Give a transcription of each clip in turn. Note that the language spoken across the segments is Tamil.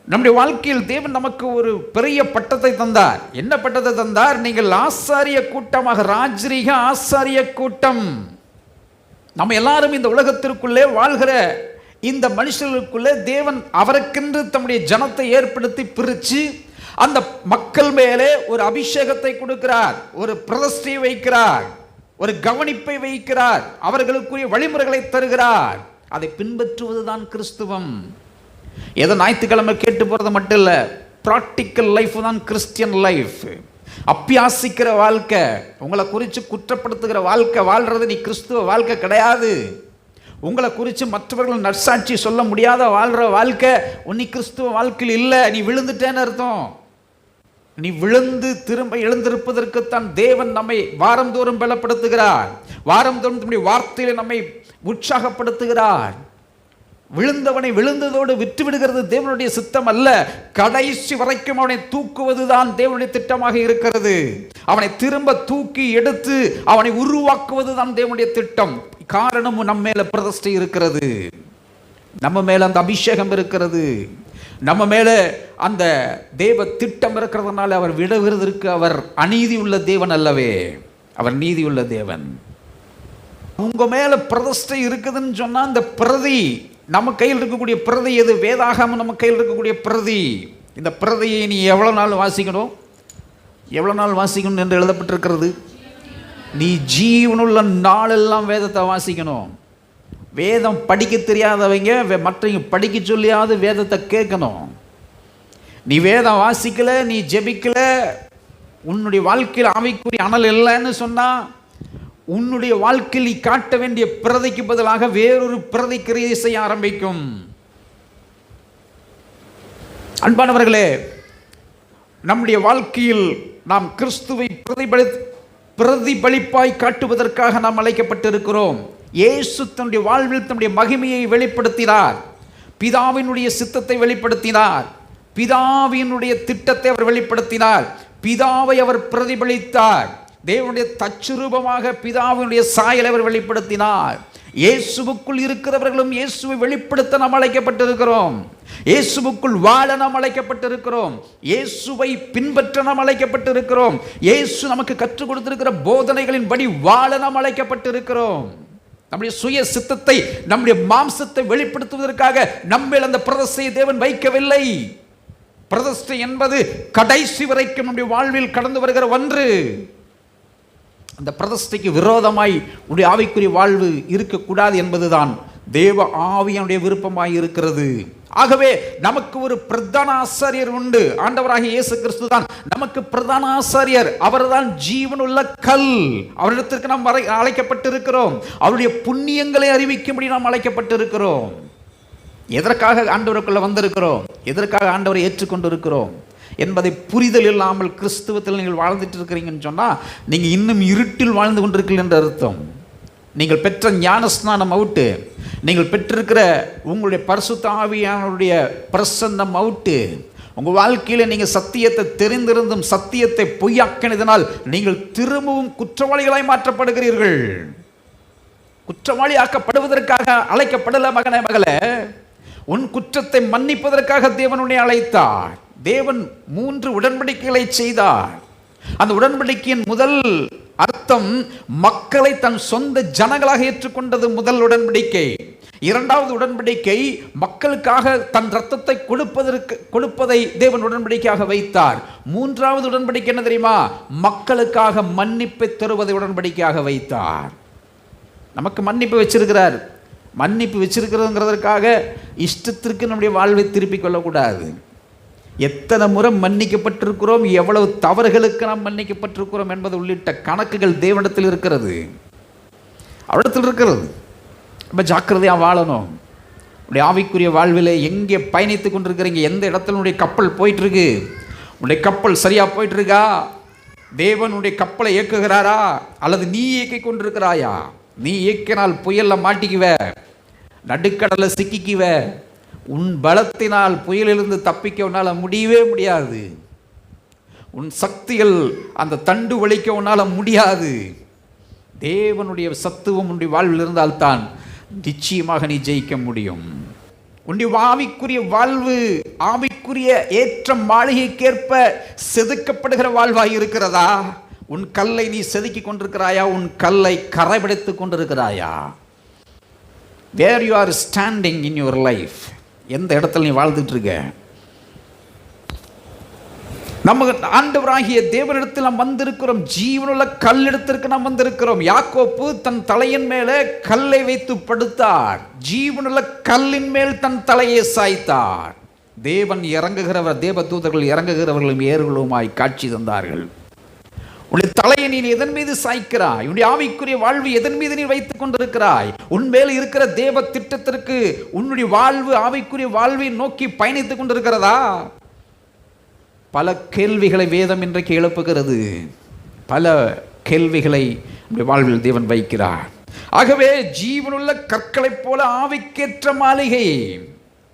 நம்முடைய வாழ்க்கையில் தேவன் நமக்கு ஒரு பெரிய பட்டத்தை தந்தார். என்ன பட்டத்தை தந்தார்? நீங்கள் ஆசாரிய கூட்டமாக, ராஜரீக ஆசாரிய கூட்டம். நம்ம எல்லாரும் இந்த உலகத்திற்குள்ளே வாழ்கிற இந்த மனுஷர்களுக்குள்ளே தேவன் அவருக்கென்று தம்முடைய ஜனத்தை ஏற்படுத்தி பிரித்து அந்த மக்கள் மேலே ஒரு அபிஷேகத்தை கொடுக்கிறார், ஒரு பிரதிஷ்டையை வைக்கிறார், ஒரு கவனிப்பை வைக்கிறார், அவர்களுக்குரிய வழிமுறைகளை தருகிறார். அதை பின்பற்றுவதுதான் கிறிஸ்துவம். ஏதோ ஞாயிற்றுக்கிழமை கேட்டு போறது மட்டும் இல்லை, பிராக்டிக்கல் லைஃப் தான் கிறிஸ்டியன் லைஃப். அப்பியாசிக்கிற வாழ்க்கை, உங்களை குறித்து குற்றப்படுத்துகிற வாழ்க்கை வாழ்றது நீ கிறிஸ்துவ வாழ்க்கை கிடையாது. உங்களை குறித்து மற்றவர்கள் நற்சாட்சி சொல்ல முடியாத வாழ்கிற வாழ்க்கை உன்னி கிறிஸ்துவ வாழ்க்கையில் இல்லை. நீ விழுந்துட்டேன்னு அர்த்தம். நீ விழுந்து திரும்ப எழுந்திருப்பதற்குத்தான் தேவன் நம்மை வாரந்தோறும் பலப்படுத்துகிறார். வாரந்தோறும் நம்முடைய வார்த்தையில நம்மை உற்சாகப்படுத்துகிறார். விழுந்தவனை விழுந்ததோடு விட்டு விடுகிறது தேவனுடைய சித்தம் அல்ல. கடைசி வரைக்கும் அவனை தூக்குவதுதான் தேவனுடைய திட்டமாக இருக்கிறது. அவனை திரும்ப தூக்கி எடுத்து அவனை உருவாக்குவதுதான் தேவனுடைய திட்டம். காரணம், நம்ம மேல பிரதிஷ்டை இருக்கிறது, நம்ம மேல அந்த அபிஷேகம் இருக்கிறது, நம்ம மேல அந்த தேவ திட்டம் இருக்கிறதுனால அவர் விடுகிறதற்கு அவர் அநீதி உள்ள தேவன் அல்லவே, அவர் நீதி உள்ள தேவன். உங்க மேல பிரதிஷ்டை இருக்குதுன்னு சொன்னா அந்த பிரதி, நம்ம கையில் இருக்கக்கூடிய பிரதி எது? வேதாகமம் நம்ம கையில் இருக்கக்கூடிய பிரதி. இந்த பிரதியை நீ எவ்வளவு நாள் வாசிக்கணும், எவ்வளவு நாள் வாசிக்கணும் என்று எழுதப்பட்டிருக்கிறது. நீ ஜீவனுள்ள நாளெல்லாம் வேதத்தை வாசிக்கணும். வேதம் படிக்க தெரியாதவங்க மற்றவங்க படிக்க சொல்லியாவது வேதத்தை கேட்கணும். நீ வேதம் வாசிக்கல, நீ ஜெபிக்கல, உன்னுடைய வாழ்க்கையில் ஆவிக்குரிய அனல் இல்லைன்னு சொன்னா உன்னுடைய வாழ்க்கையில் நீ காட்ட வேண்டிய பிரதைக்கு பதிலாக வேறொரு பிரதை கிரியை செய்ய ஆரம்பிக்கும். அன்பானவர்களே, நம்முடைய வாழ்க்கையில் நாம் கிறிஸ்துவை பிரதிபலிப்பாய் காட்டுவதற்காக நாம் அழைக்கப்பட்டிருக்கிறோம். இயேசு தன்னுடைய வாழ்வில் தன்னுடைய மகிமையை வெளிப்படுத்தினார், பிதாவினுடைய சித்தத்தை வெளிப்படுத்தினார், பிதாவினுடைய திட்டத்தை அவர் வெளிப்படுத்தினார், பிதாவை அவர் பிரதிபலித்தார், தேவனுடைய தச்சுரூபமாக பிதாவினுடைய சாயலை அவர் வெளிப்படுத்தினார். இயேசுவுக்குள் இருக்கிறவர்களும் இயேசுவை வெளிப்படுத்த நாம் அழைக்கப்பட்டிருக்கிறோம். இயேசுவுக்குள் வாழ நாம் அழைக்கப்பட்டிருக்கிறோம். இயேசுவை பின்பற்ற நாம் அழைக்கப்பட்டிருக்கிறோம். இயேசு நமக்கு கற்றுக் கொடுத்திருக்கிற போதனைகளின் படி வாழ நாம் அழைக்கப்பட்டிருக்கிறோம். நம்முடைய சுய சித்தத்தை, நம்முடைய மாம்சத்தை வெளிப்படுத்துவதற்காக நம்மேல் அந்த பிரதிஷ்டையை தேவன் வைக்கவில்லை. பிரதிஷ்டை என்பது கடைசி வரைக்கும் நம்முடைய வாழ்வில் கடந்து வருகிற ஒன்று. அந்த பிரதிஷ்டைக்கு விரோதமாய் உடைய ஆவிக்குரிய வாழ்வு இருக்கக்கூடாது என்பதுதான் தேவ ஆவியனுடைய விருப்பமாய் இருக்கிறது. ஆகவே நமக்கு ஒரு பிரதான ஆசாரியர் உண்டு. ஆண்டவராகிய இயேசு கிறிஸ்து தான் நமக்கு பிரதான ஆசாரியர். அவர்தான் ஜீவனுள்ள கல். அவரிடத்திற்கு நாம் அழைக்கப்பட்டிருக்கிறோம். அவருடைய புண்ணியங்களை அறிவிக்கும்படி நாம் அழைக்கப்பட்டிருக்கிறோம். எதற்காக ஆண்டவருக்குள்ள வந்திருக்கிறோம், எதற்காக ஆண்டவரை ஏற்றுக்கொண்டிருக்கிறோம் என்பதை புரிதல் இல்லாமல் கிறிஸ்துவத்தில் நீங்கள் வாழ்ந்துட்டு இருக்கிறீங்கன்னு சொன்னால் நீங்கள் இன்னும் இருட்டில் வாழ்ந்து கொண்டிருக்கிறீர்கள் என்ற அர்த்தம். நீங்கள் பெற்ற ஞானஸ்நானம் அவுட்டு, நீங்கள் பெற்றிருக்கிற உங்களுடைய பரிசுத்த ஆவியானவருடைய பிரசன்னம் அவுட்டு. உங்கள் வாழ்க்கையில் நீங்கள் சத்தியத்தை தெரிந்திருந்தும் சத்தியத்தை பொய்யாக்கினதனால் நீங்கள் திரும்பவும் குற்றவாளிகளாய் மாற்றப்படுகிறீர்கள். குற்றவாளியாக்கப்படுவதற்காக அழைக்கப்படல மகனே, மகளே. உன் குற்றத்தை மன்னிப்பதற்காக தேவனுடைய அழைத்தார். தேவன் 3 உடன்படிக்கைகளை செய்தார். அந்த உடன்படிக்கையின் முதல் அர்த்தம் மக்களை தன் சொந்த ஜனங்களாக ஏற்றுக்கொண்டது முதல் உடன்படிக்கை. இரண்டாவது உடன்படிக்கை மக்களுக்காக தன் ரத்தத்தை கொடுப்பதை தேவன் உடன்படிக்கையாக வைத்தார். மூன்றாவது உடன்படிக்கை என்ன தெரியுமா? மக்களுக்காக மன்னிப்பை தருவதை உடன்படிக்கையாக வைத்தார். நமக்கு மன்னிப்பு வச்சிருக்கிறார். மன்னிப்பு வச்சிருக்கிறதுங்கிறதற்காக இஷ்டத்திற்கு நம்முடைய வாழ்வை திருப்பிக் கொள்ளக்கூடாது. எத்தனை முறை மன்னிக்கப்பட்டிருக்கிறோம், எவ்வளவு தவறுகளுக்கு நாம் மன்னிக்கப்பட்டிருக்கிறோம் என்பது உள்ளிட்ட கணக்குகள் தேவனிடத்தில் இருக்கிறது, அவரிடத்தில் இருக்கிறது. ரொம்ப ஜாக்கிரதையாக வாழணும். உடைய ஆவிக்குரிய வாழ்வில் எங்கே பயணித்து கொண்டிருக்கிறீங்க, எந்த இடத்துல உடைய கப்பல் போயிட்டு இருக்கு, உடைய கப்பல் சரியா போயிட்டு இருக்கா? தேவன் உடைய கப்பலை இயக்குகிறாரா அல்லது நீ இயக்கி கொண்டிருக்கிறாயா? நீ இயக்கினால் புயல்ல மாட்டிக்குவ, நடுக்கடலை சிக்கிக்குவ. உன் பலத்தினால் புயலிலிருந்து தப்பிக்க உன்னால முடியவே முடியாது. உன் சக்திகள் அந்த தண்டு வலிக்க உன்னால முடியாது. தேவனுடைய சத்துவம் உன்னுடைய வாழ்வில் இருந்தால்தான் நிச்சயமாக நீ ஜெயிக்க முடியும். உன்னுடைய ஆவிக்குரிய வாழ்வு ஆவிக்குரிய ஏற்ற மாளிகைக்கேற்ப செதுக்கப்படுகிற வாழ்வாய் இருக்கிறதா? உன் கல்லை நீ செதுக்கி கொண்டிருக்கிறாயா? உன் கல்லை கரைபிடித்துக் கொண்டிருக்கிறாயா? Where you are standing in your life, எந்த இடத்துல நீ வாழ்ந்துட்டு இருக்க? நம்ம ஆண்டவராகிய தேவனிடத்தில் நாம் வந்திருக்கிறோம். ஜீவனுள்ள கல்லிடத்திற்கு நாம் வந்திருக்கிறோம். யாக்கோப்பு தன் தலையின் மேலே கல்லை வைத்து படுத்தார். ஜீவனுள்ள கல்லின் மேல் தன் தலையை சாய்த்தார். தேவன் இறங்குகிறவர், தேவ தூதர்கள் இறங்குகிறவர்களும் ஏறுகளுமாய் காட்சி தந்தார்கள். உன்னுடைய தலையை நீ எதன் மீது சாய்க்கிறாய்? உன்னுடைய ஆவிக்குரிய வாழ்வு எதன் மீது நீ வைத்துக் கொண்டிருக்கிறாய்? உன்மேல் இருக்கிற தேவ திட்டத்திற்கு உன்னுடைய வாழ்வு ஆவிக்குரிய வாழ்வை நோக்கி பயணித்துக் கொண்டிருக்கிறதா? பல கேள்விகளை வேதம் இன்றைக்கு எழுப்புகிறது. பல கேள்விகளை வாழ்வில் தேவன் வைக்கிறார். ஆகவே ஜீவனுள்ள கற்களைப் போல ஆவிக்கேற்ற மாளிகை.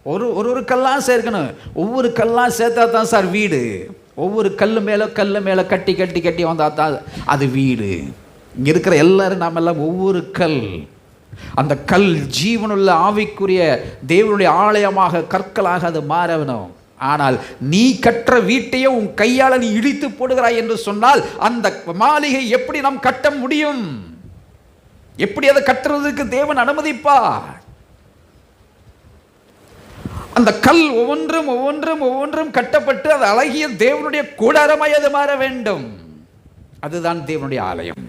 ஒரு கல்லா சேர்க்கணும். ஒவ்வொரு கல்லா சேர்த்தா தான் சார் வீடு. ஒவ்வொரு கல்லு மேலே கட்டி கட்டி கட்டி வந்தா தான் அது வீடு. இங்கே இருக்கிற எல்லாரும் நாம் எல்லாம் ஒவ்வொரு கல். அந்த கல் ஜீவனுள்ள ஆவிக்குரிய தேவனுடைய ஆலயமாக கற்களாக அது மாற வேணும். ஆனால் நீ கற்ற வீட்டையே உன் கையால் நீ இடித்து போடுகிறாய் என்று சொன்னால் அந்த மாளிகை எப்படி நாம் கட்ட முடியும்? எப்படி அதை கட்டுறதுக்கு தேவன் அனுமதிப்பார்? அந்த கல் ஒவ்வொன்றும் ஒவ்வொன்றும் ஒவ்வொன்றும் கட்டப்பட்டு அது அழகிய தேவனுடைய கூடாரமாய் அது மாற வேண்டும். அதுதான் தேவனுடைய ஆலயம்.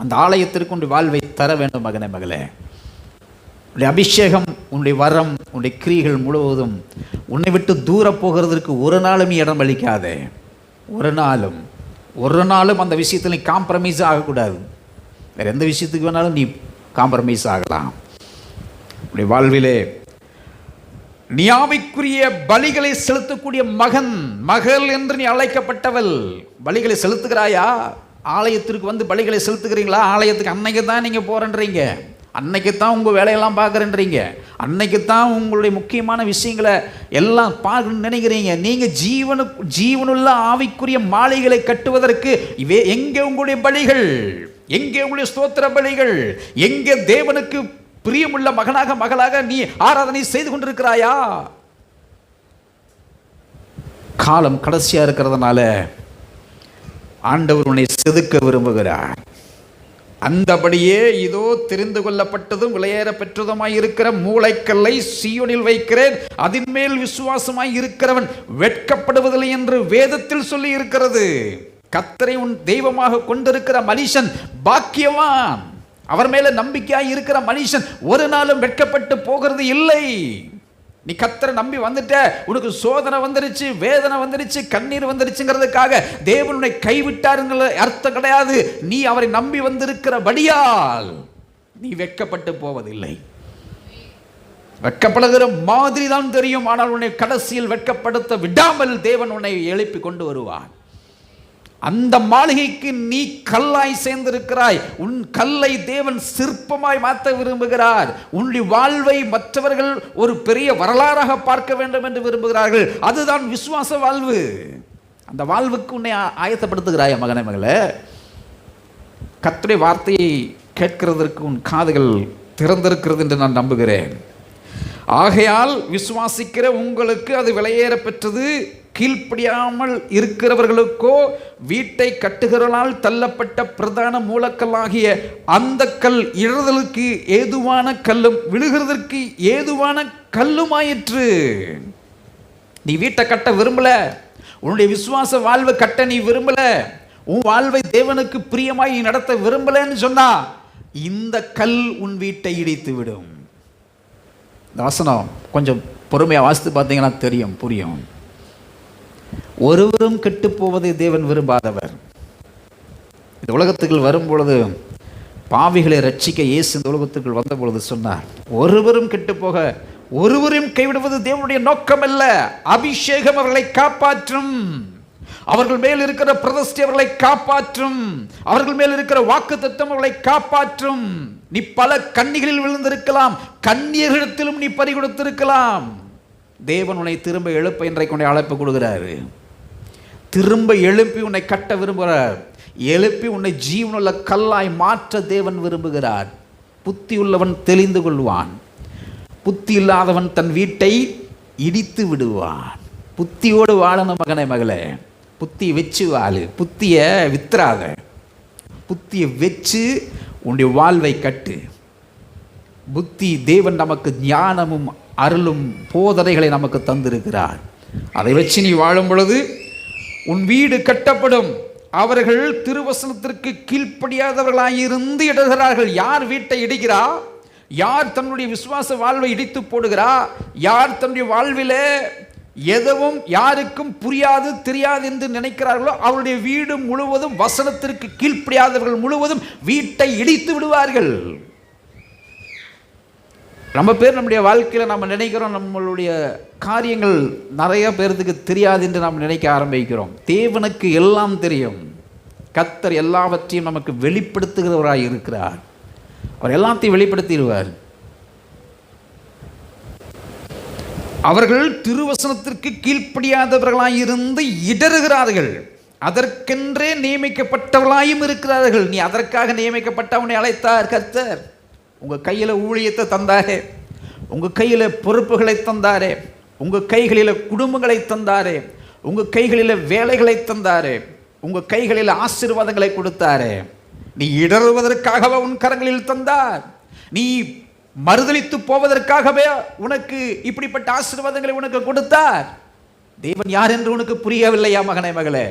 அந்த ஆலயத்திற்கு உன்னுடைய வாழ்வை தர வேண்டும் மகனே, மகளே. உன்னுடைய அபிஷேகம், உன்னுடைய வரம், உன்னுடைய கிரியைகள் முழுவதும் உன்னை விட்டு தூர போகிறதுக்கு ஒரு நாளும் இடம் அளிக்காதே. ஒரு நாளும் அந்த விஷயத்தில் நீ காம்ப்ரமைஸ் ஆகக்கூடாது. வேறு எந்த விஷயத்துக்கு வேணாலும் நீ காம்ப்ரமைஸ் ஆகலாம். உன்னுடைய வாழ்விலே நீ ஆவிக்குரிய பலிகளை செலுத்தக்கூடிய மகன், மகள் என்று நீ அழைக்கப்பட்டவள். பலிகளை செலுத்துகிறாயா? ஆலயத்திற்கு வந்து பலிகளை செலுத்துகிறீங்களா? ஆலயத்துக்கு அன்னைக்கு தான் நீங்கள் போகிறன்றீங்க, அன்னைக்கு தான் உங்கள் வேலையெல்லாம் பார்க்குறேன்றீங்க, அன்னைக்கு தான் உங்களுடைய முக்கியமான விஷயங்களை எல்லாம் பார்க்கணும்னு நினைக்கிறீங்க. நீங்கள் ஜீவனுள்ள ஆவிக்குரிய மாளிகைகளை கட்டுவதற்கு எங்கே உங்களுடைய பலிகள்? எங்கே உங்களுடைய ஸ்தோத்திர பலிகள்? எங்கே தேவனுக்கு பிரியமுள்ள மகனாக மகளாக நீ ஆராதனை செய்து கொண்டிருக்கிறாயா? காலம் கடைசியா இருக்கிறதுனால ஆண்டவர் உன்னை செதுக்க விரும்புகிறார். அந்தபடியே இதோ தெரிந்து கொள்ளப்பட்டதும் விலையேற பெற்றதுமாய் இருக்கிற மூளைக்கல்லை சீயோனில் வைக்கிறேன், அதன் மேல் விசுவாசமாய் இருக்கிறவன் வெட்கப்படுவதில்லை என்று வேதத்தில் சொல்லி இருக்கிறது. கர்த்தரை உன் தெய்வமாக கொண்டிருக்கிற மனுஷன் பாக்கியவான். அவர் மேல நம்பிக்கையாய் இருக்கிற மனுஷன் ஒரு நாளும் வெட்கப்பட்டு போகிறது இல்லை. நீ கர்த்தரை நம்பி வந்துட்ட, உனக்கு சோதனை வந்துருச்சு, வேதனை வந்துருச்சு, கண்ணீர் வந்துருச்சுங்கிறதுக்காக தேவனுடைய கைவிட்டாருங்கிற அர்த்தம் கிடையாது. நீ அவரை நம்பி வந்திருக்கிறபடியால் நீ வெட்கப்பட்டு போவதில்லை. வெட்கப்படுகிற மாதிரி தான் தெரியும், ஆனால் உன்னை கடைசியில் வெட்கப்படுத்த விடாமல் தேவன் உன்னை எழுப்பி கொண்டு வருவார். அந்த மாளிகைக்கு நீ கல்லாய் சேர்ந்திருக்கிறாய். உன் கல்லை தேவன் சிற்பமாய் மாற்ற விரும்புகிறார். உன்னுடைய வாழ்வை மற்றவர்கள் ஒரு பெரிய வரலாறாக பார்க்க வேண்டும் என்று விரும்புகிறார்கள். அதுதான் விசுவாச வாழ்வு. அந்த வாழ்வுக்கு உன்னை ஆயத்தப்படுத்துகிறாய் மகனே, மகளே. கர்த்தருடைய வார்த்தையை கேட்கிறதற்கு உன் காதுகள் திறந்திருக்கிறது என்று நான் நம்புகிறேன். ஆகையால் விசுவாசிக்கிற உங்களுக்கு அது விலையேற பெற்றது. கீழ்ப்படியாமல் இருக்கிறவர்களுக்கோ வீட்டை கட்டுகிறவர்களால் தள்ளப்பட்ட பிரதான மூலக்கல்லாகிய அந்த கல் இழுதலுக்கு ஏதுவான கல்லும் விழுகிறதற்கு ஏதுவான கல்லுமாயிற்று. நீ வீட்டை கட்ட விரும்பல, உன்னுடைய விசுவாச வாழ்வை கட்ட நீ விரும்பல, உன் வாழ்வை தேவனுக்கு பிரியமாய் நீ நடத்த விரும்பலன்னு சொன்னா இந்த கல் உன் வீட்டை இடித்து விடும். இந்த வசனம் கொஞ்சம் பொறுமையாக வாசித்து பார்த்தீங்கன்னா தெரியும், புரியும். ஒருவரும் கெட்டு போவதை தேவன் விரும்பாதவர். இந்த உலகத்துக்குள் வரும் பொழுது பாவிகளை ரட்சிக்க இயேசு இந்த உலகத்துக்குள் வந்த பொழுது சொன்னார், ஒருவரும் கெட்டு போக, ஒருவரையும் கைவிடுவது தேவனுடைய நோக்கம் அல்ல. அபிஷேகம் அவர்களை காப்பாற்றும், அவர்கள் மேல் இருக்கிற பிரதிஷ்டை அவர்களை காப்பாற்றும், அவர்கள் மேல் இருக்கிற வாக்குத்தத்தம் அவர்களை காப்பாற்றும். நீ பல கன்னிகளில் விழுந்திருக்கலாம், கன்னியர்களிடத்திலும் நீ பறி கொடுத்திருக்கலாம். தேவன் உன்னை திரும்ப எழுப்ப இன்றைக்கு உன்னை அழைப்பு கொடுக்கிறாரு. திரும்ப எழுப்பி உன்னை கட்ட விரும்புகிறார். எழுப்பி உன்னை ஜீவனுள்ள கல்லாய் மாற்ற தேவன் விரும்புகிறார். புத்தி உள்ளவன் தெளிந்து கொள்வான். புத்தி இல்லாதவன் தன் வீட்டை இடித்து விடுவான். புத்தியோடு வாழணும் மகனே மகளே. புத்தி வச்சு வாழு, புத்திய வித்துறாத. புத்தியை வச்சு உன்னுடைய வாழ்வை கட்டு. புத்தி, தேவன் நமக்கு ஞானமும் அருளும் போதனைகளை நமக்கு தந்திருக்கிறார். அதை வச்சு நீ வாழும் பொழுது உன் வீடு கட்டப்படும். அவர்கள் திருவசனத்திற்கு கீழ்ப்படியாதவர்களாயிருந்து இடர்கிறார்கள். யார் வீட்டை இடிக்கிறா? யார் தன்னுடைய விசுவாச வாழ்வை இடித்து போடுகிறா? யார் தன்னுடைய வாழ்விலே எதுவும் யாருக்கும் புரியாது தெரியாது என்று நினைக்கிறார்களோ அவருடைய வீடு முழுவதும், வசனத்திற்கு கீழ்ப்படியாதவர்கள் முழுவதும் வீட்டை இடித்து விடுவார்கள். ரொம்ப பேர் நம்முடைய வாழ்க்கையில் நம்ம நினைக்கிறோம், நம்மளுடைய காரியங்கள் நிறைய பேருக்கு தெரியாது என்று நாம் நினைக்க ஆரம்பிக்கிறோம். தேவனுக்கு எல்லாம் தெரியும். கர்த்தர் எல்லாவற்றையும் நமக்கு வெளிப்படுத்துகிறவராய் இருக்கிறார். அவர் எல்லாத்தையும் வெளிப்படுத்திடுவார். அவர்கள் திருவசனத்திற்கு கீழ்ப்படியாதவர்களாயிருந்து இடறுகிறார்கள். அதற்கென்றே நியமிக்கப்பட்டவர்களாயும் இருக்கிறார்கள். நீ அதற்காக நியமிக்கப்பட்டவனை அழைத்தார் கர்த்தர். உங்கள் கையில் ஊழியத்தை தந்தாரே, உங்கள் கையில் பொறுப்புகளை தந்தாரே, உங்கள் கைகளில் குடும்பங்களை தந்தாரே, உங்கள் கைகளில் வேலைகளை தந்தாரே, உங்கள் கைகளில் ஆசீர்வாதங்களை கொடுத்தாரே. நீ இடறுவதற்காகவே உன் கரங்களில் தந்தார். நீ மறுதலித்து போவதற்காகவே உனக்கு இப்படிப்பட்ட ஆசீர்வாதங்களை உனக்கு கொடுத்தார். தேவன் யார் என்று உனக்கு புரியவில்லையா மகனே மகளே?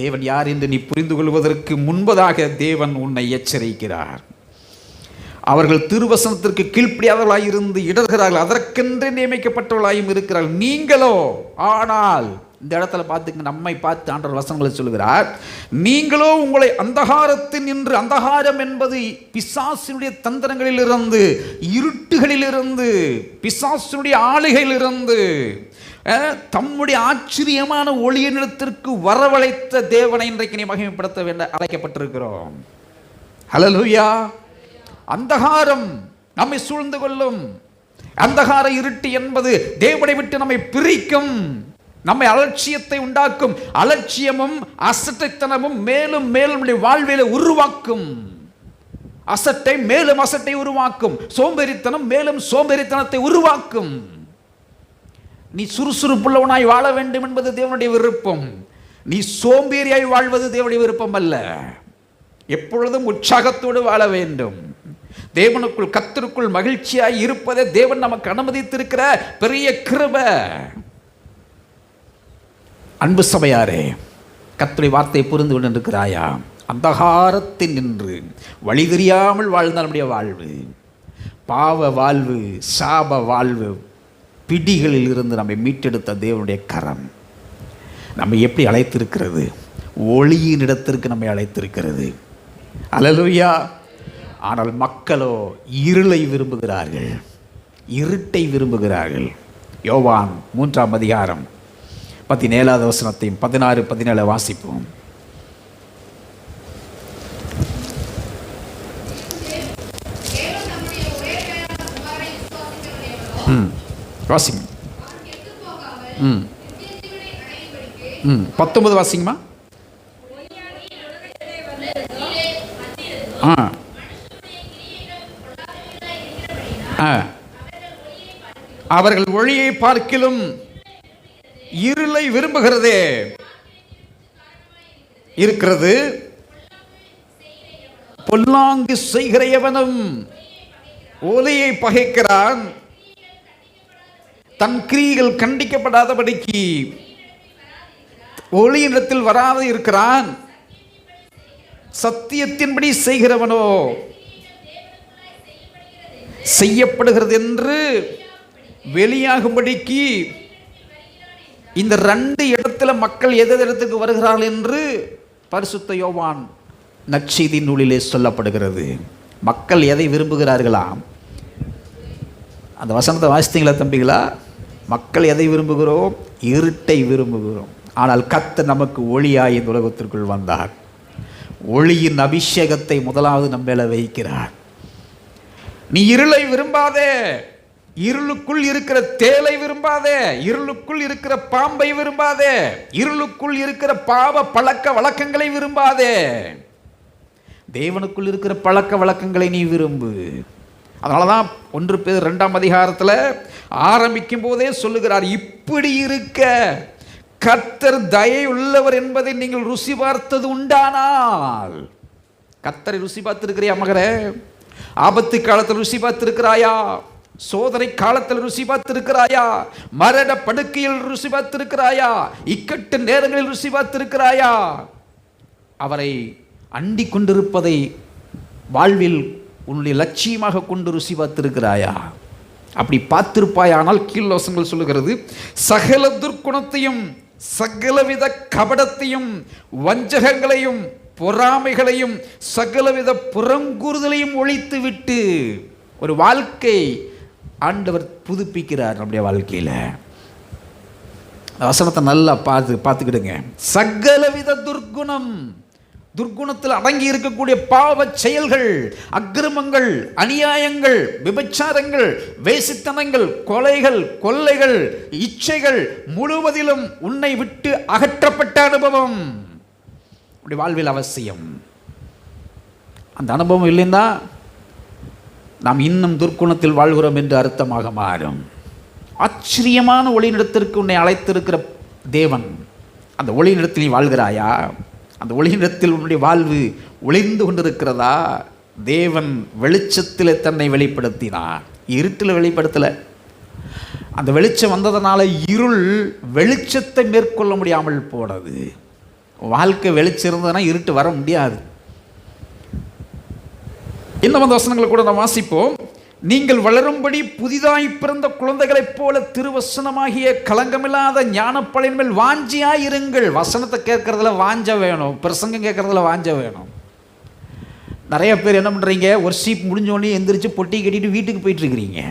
தேவன் யார் என்று நீ புரிந்து கொள்வதற்கு முன்பதாக தேவன் உன்னை எச்சரிக்கிறார். அவர்கள் திருவசனத்திற்கு கீழ்ப்படியாதவர்களாய் இருந்து இடர்கிறார்கள். அதற்கென்றே நியமிக்கப்பட்டவர்களாயும் இருக்கிறார்கள். நீங்களோ, ஆனால் இந்த இடத்துல பார்த்துங்க, நம்மை பார்த்து ஆண்டவர் வசனங்களை சொல்கிறார். நீங்களோ உங்களை அந்தகாரத்தின் நின்று, அந்தகாரம் என்பது பிசாசினுடைய தந்திரங்களிலிருந்து, இருட்டுகளிலிருந்து, பிசாசினுடைய ஆளுகையிலிருந்து தம்முடைய ஆச்சரியமான ஒளியினிடத்திற்கு வரவழைத்த தேவனை இன்றைக்கு நீ மகிமைப்படுத்த வேண்ட அழைக்கப்பட்டிருக்கிறோம். ஹல்லேலூயா. அந்தகாரம் நம்மை சூழ்ந்து கொள்ளும். அந்தகார இருட்டு என்பது தேவனை விட்டு நம்மை பிரிக்கும், நம்மை அலட்சியத்தை உண்டாக்கும். அலட்சியமும் அசட்டைத்தனமும் மேலும் மேலும் வாழ்வில உருவாக்கும். அசட்டை மேலும் அசட்டை உருவாக்கும். சோம்பேறித்தனம் மேலும் சோம்பேறித்தனத்தை உருவாக்கும். நீ சுறுசுறுப்புள்ளவனாய் வாழ வேண்டும் என்பது தேவனுடைய விருப்பம். நீ சோம்பேறியாய் வாழ்வது தேவனுடைய விருப்பம் அல்ல. எப்பொழுதும் உற்சாகத்தோடு வாழ வேண்டும். தேவனுக்குள், கர்த்தருக்குள் மகிழ்ச்சியாய் இருப்பதை தேவன் நமக்கு அனுமதித்திருக்கிற பெரிய கிருபை. அன்பு சபையாரே, கர்த்தருடைய வார்த்தையை புரிந்து கொண்டிருக்கிறாயா? அந்தகாரத்தில் நின்று வழி தெரியாமல் வாழ்ந்த நம்முடைய வாழ்வு, பாவ வாழ்வு, சாப வாழ்வு, பிடிகளில் இருந்து நம்மை மீட்டெடுத்த தேவனுடைய கரம் நம்மை எப்படி அழைத்திருக்கிறது? ஒளியின் இடத்திற்கு நம்மை அழைத்திருக்கிறது. அல்லேலூயா. ஆனால் மக்களோ இருளை விரும்புகிறார்கள், இருட்டை விரும்புகிறார்கள். யோவான் 3ஆம் அதிகாரம் 17வது வசனத்தையும் 16, 17 வாசிப்போம். வாசிங்க. 19 வாசிங்கம்மா. அவர்கள் ஒளியை பார்க்கிலும் இருளை விரும்புகிறதே இருக்கிறது. பொல்லாங்கு செய்கிற எவனும் ஒளியை பகைக்கிறான். தன் கிரியைகள் கண்டிக்கப்படாதபடிக்கு ஒளியிடத்தில் வராது இருக்கிறான். சத்தியத்தின்படி செய்கிறவனோ செய்யப்படுகிறது என்று வெளியாகும்படிக்கு இந்த 2 இடத்துல மக்கள் எது இடத்துக்கு வருகிறார்கள் என்று பரிசுத்த யோவான் நற்செய்தி நூலிலே சொல்லப்படுகிறது. மக்கள் எதை விரும்புகிறார்களாம்? அந்த வசனத்தை வாசித்தீங்களா தம்பிகளா? மக்கள் எதை விரும்புகிறோம்? இருட்டை விரும்புகிறோம். ஆனால் கர்த்தர் நமக்கு ஒளியாய் இந்த உலகத்திற்குள் வந்தார். ஒளியின் அபிஷேகத்தை முதலாவது நம்ம மேல வைக்கிறார். நீ இருளை விரும்பாதே, இருளுக்குள் இருக்கிற தேலை விரும்பாதே, இருளுக்குள் இருக்கிற பாம்பை விரும்பாதே, இருளுக்குள் இருக்கிற பாவ பழக்க வழக்கங்களை விரும்பாதே. தேவனுக்குள் இருக்கிற பழக்க வழக்கங்களை நீ விரும்பு. அதனால தான் 1 பேதுரு 2ஆம் அதிகாரத்தில் ஆரம்பிக்கும் போதே சொல்லுகிறார், இப்படி இருக்க கர்த்தர் தயை உள்ளவர் என்பதை நீங்கள் ருசி பார்த்தது உண்டானால். கர்த்தரை ருசி பார்த்திருக்கிறியா மகரே? ஆபத்து காலத்தில் ருசி பார்த்திருக்கிறாயா? சோதனை காலத்தில் ருசி பார்த்திருக்கிறாயா? மரண படுக்கையில் ருசி பார்த்திருக்கிறாயா? இக்கட்டு நேரங்களில் ருசி பார்த்திருக்கிறாயா? அவரை அண்டிக் கொண்டிருப்பதை வாழ்வில் உன்னுடைய லட்சியமாக கொண்டு ருசி பார்த்திருக்கிறாயா? அப்படி பார்த்திருப்பாயானால் கீழ்வசனங்கள் சொல்லுகிறது, சகல துர்க்குணத்தையும் சகலவித கபடத்தையும் வஞ்சகங்களையும் பொறாமைகளையும் சகலவித புறங்கூறுதலையும் ஒழித்து விட்டு ஒரு வாழ்க்கை ஆண்டவர் புதுப்பிக்கிறார் நம்முடைய வாழ்க்கையில். வசனத்தை நல்லா பார்த்துக்கிடுங்க. சகலவித துர்க்குணம், துர்க்குணத்தில் அடங்கி இருக்கக்கூடிய பாவ செயல்கள், அக்கிரமங்கள், அநியாயங்கள், விபச்சாரங்கள், வேசித்தனங்கள், கொலைகள், கொள்ளைகள், இச்சைகள் முழுவதிலும் உன்னை விட்டு அகற்றப்பட்ட அனுபவம் அப்படி வாழ்வில் அவசியம். அந்த அனுபவம் இல்லைன்னா நாம் இன்னும் துர்க்குணத்தில் வாழ்கிறோம் என்று அர்த்தமாக மாறும். ஆச்சரியமான ஒளிநிடத்திற்கு உன்னை அழைத்திருக்கிற தேவன், அந்த ஒளிநிடத்தில் நீ வாழ்கிறாயா? அந்த ஒளிநிடத்தில் உன்னுடைய வாழ்வு ஒளிந்து கொண்டிருக்கிறதா? தேவன் வெளிச்சத்தில் தன்னை வெளிப்படுத்தினார், இருட்டில் வெளிப்படுத்தலை. அந்த வெளிச்சம் வந்ததனால இருள் வெளிச்சத்தை மேற்கொள்ள முடியாமல் போனது. வாழ்க்கை வெளிச்சம் இருந்ததுன்னா இருட்டு வர முடியாது. இன்னும் அந்த வசனங்களை கூட நாம் வாசிப்போம். நீங்கள் வளரும்படி புதிதாய் பிறந்த குழந்தைகளைப் போல திருவசனமாகிய களங்கமில்லாத ஞானப்பழின் மேல் வாஞ்சியாய் இருங்கள். வசனத்தை கேட்கறதுல வாஞ்ச வேணும், பிரசங்கம் கேட்கறதுல வாஞ்ச வேணும். நிறைய பேர் என்ன பண்ணுறீங்க, ஒர்ஷிப் முடிஞ்சோடனே எந்திரிச்சு பொட்டி கட்டிட்டு வீட்டுக்கு போயிட்டு இருக்கிறீங்க.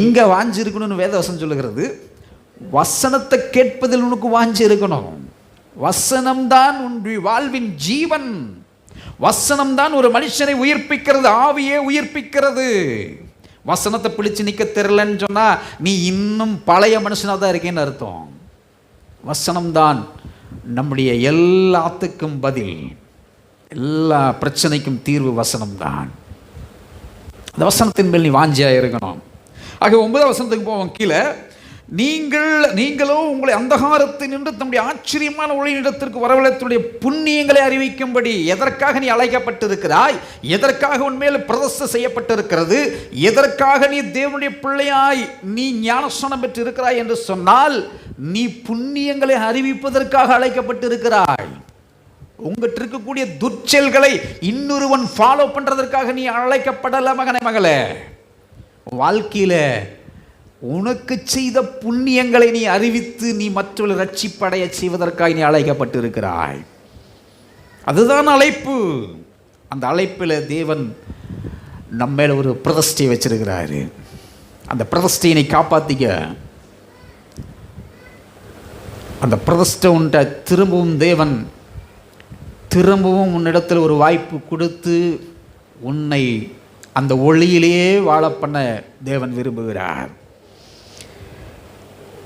எங்கே வாஞ்சி இருக்கணும்னு வேதவசனம் சொல்லுகிறது, வசனத்தை கேட்பதில் உனக்கு வாஞ்சி இருக்கணும். வசனம்தான் உன்னுடைய வாழ்வின் ஜீவன். வசனம்தான் ஒரு மனுஷனை உயிர்ப்பிக்கிறது, ஆவியே உயிர்ப்பிக்கிறது. வசனத்தை பிடிச்சு நிற்க தெரியலன்னு சொன்னா நீ இன்னும் பழைய மனுஷனாக தான் இருக்கேன்னு அர்த்தம். வசனம்தான் நம்முடைய எல்லாத்துக்கும் பதில், எல்லா பிரச்சனைக்கும் தீர்வு வசனம்தான். அந்த வசனத்தின் மேல் நீ வாஞ்சியா இருக்கணும். ஆக 9ஆம் வசனத்துக்கு போவோம். கீழே, நீங்களோ உங்களை அந்தகாரத்தில் நின்று தம்முடைய ஆச்சரியமான ஒளியிடத்திற்கு வரவழைத்துடைய புண்ணியங்களை அறிவிக்கும்படி. எதற்காக நீ அழைக்கப்பட்டிருக்கிறாய்? எதற்காக உன்மேல் பிரதிஷ்டை செய்யப்பட்டிருக்கிறது? எதற்காக நீ தேவனுடைய பிள்ளையாய் நீ ஞானஸ்நானம் பெற்று இருக்கிறாய் என்று சொன்னால், நீ புண்ணியங்களை அறிவிப்பதற்காக அழைக்கப்பட்டிருக்கிறாய். உங்ககிட்ட இருக்கக்கூடிய துர்ச்செயல்களை இன்னொருவன் ஃபாலோ பண்றதற்காக நீ அழைக்கப்படல மகனே, மகளே. வாழ்க்கையில உனக்கு செய்த புண்ணியங்களை நீ அறிவித்து நீ மற்றவர்கள் ரட்சிப்படைய செய்வதற்காக நீ அழைக்கப்பட்டிருக்கிறாய். அதுதான் அழைப்பு. அந்த அழைப்பில் தேவன் நம்ம மேல ஒரு பிரதிஷ்டை வச்சிருக்கிறாரு. அந்த பிரதிஷ்டையை நீ காப்பாத்திக்க. அந்த பிரதிஷ்டை உன்ட்ட தேவன் திரும்பவும் உன்னிடத்தில் ஒரு வாய்ப்பு கொடுத்து உன்னை அந்த ஒளியிலேயே வாழ பண்ண தேவன் விரும்புகிறார்.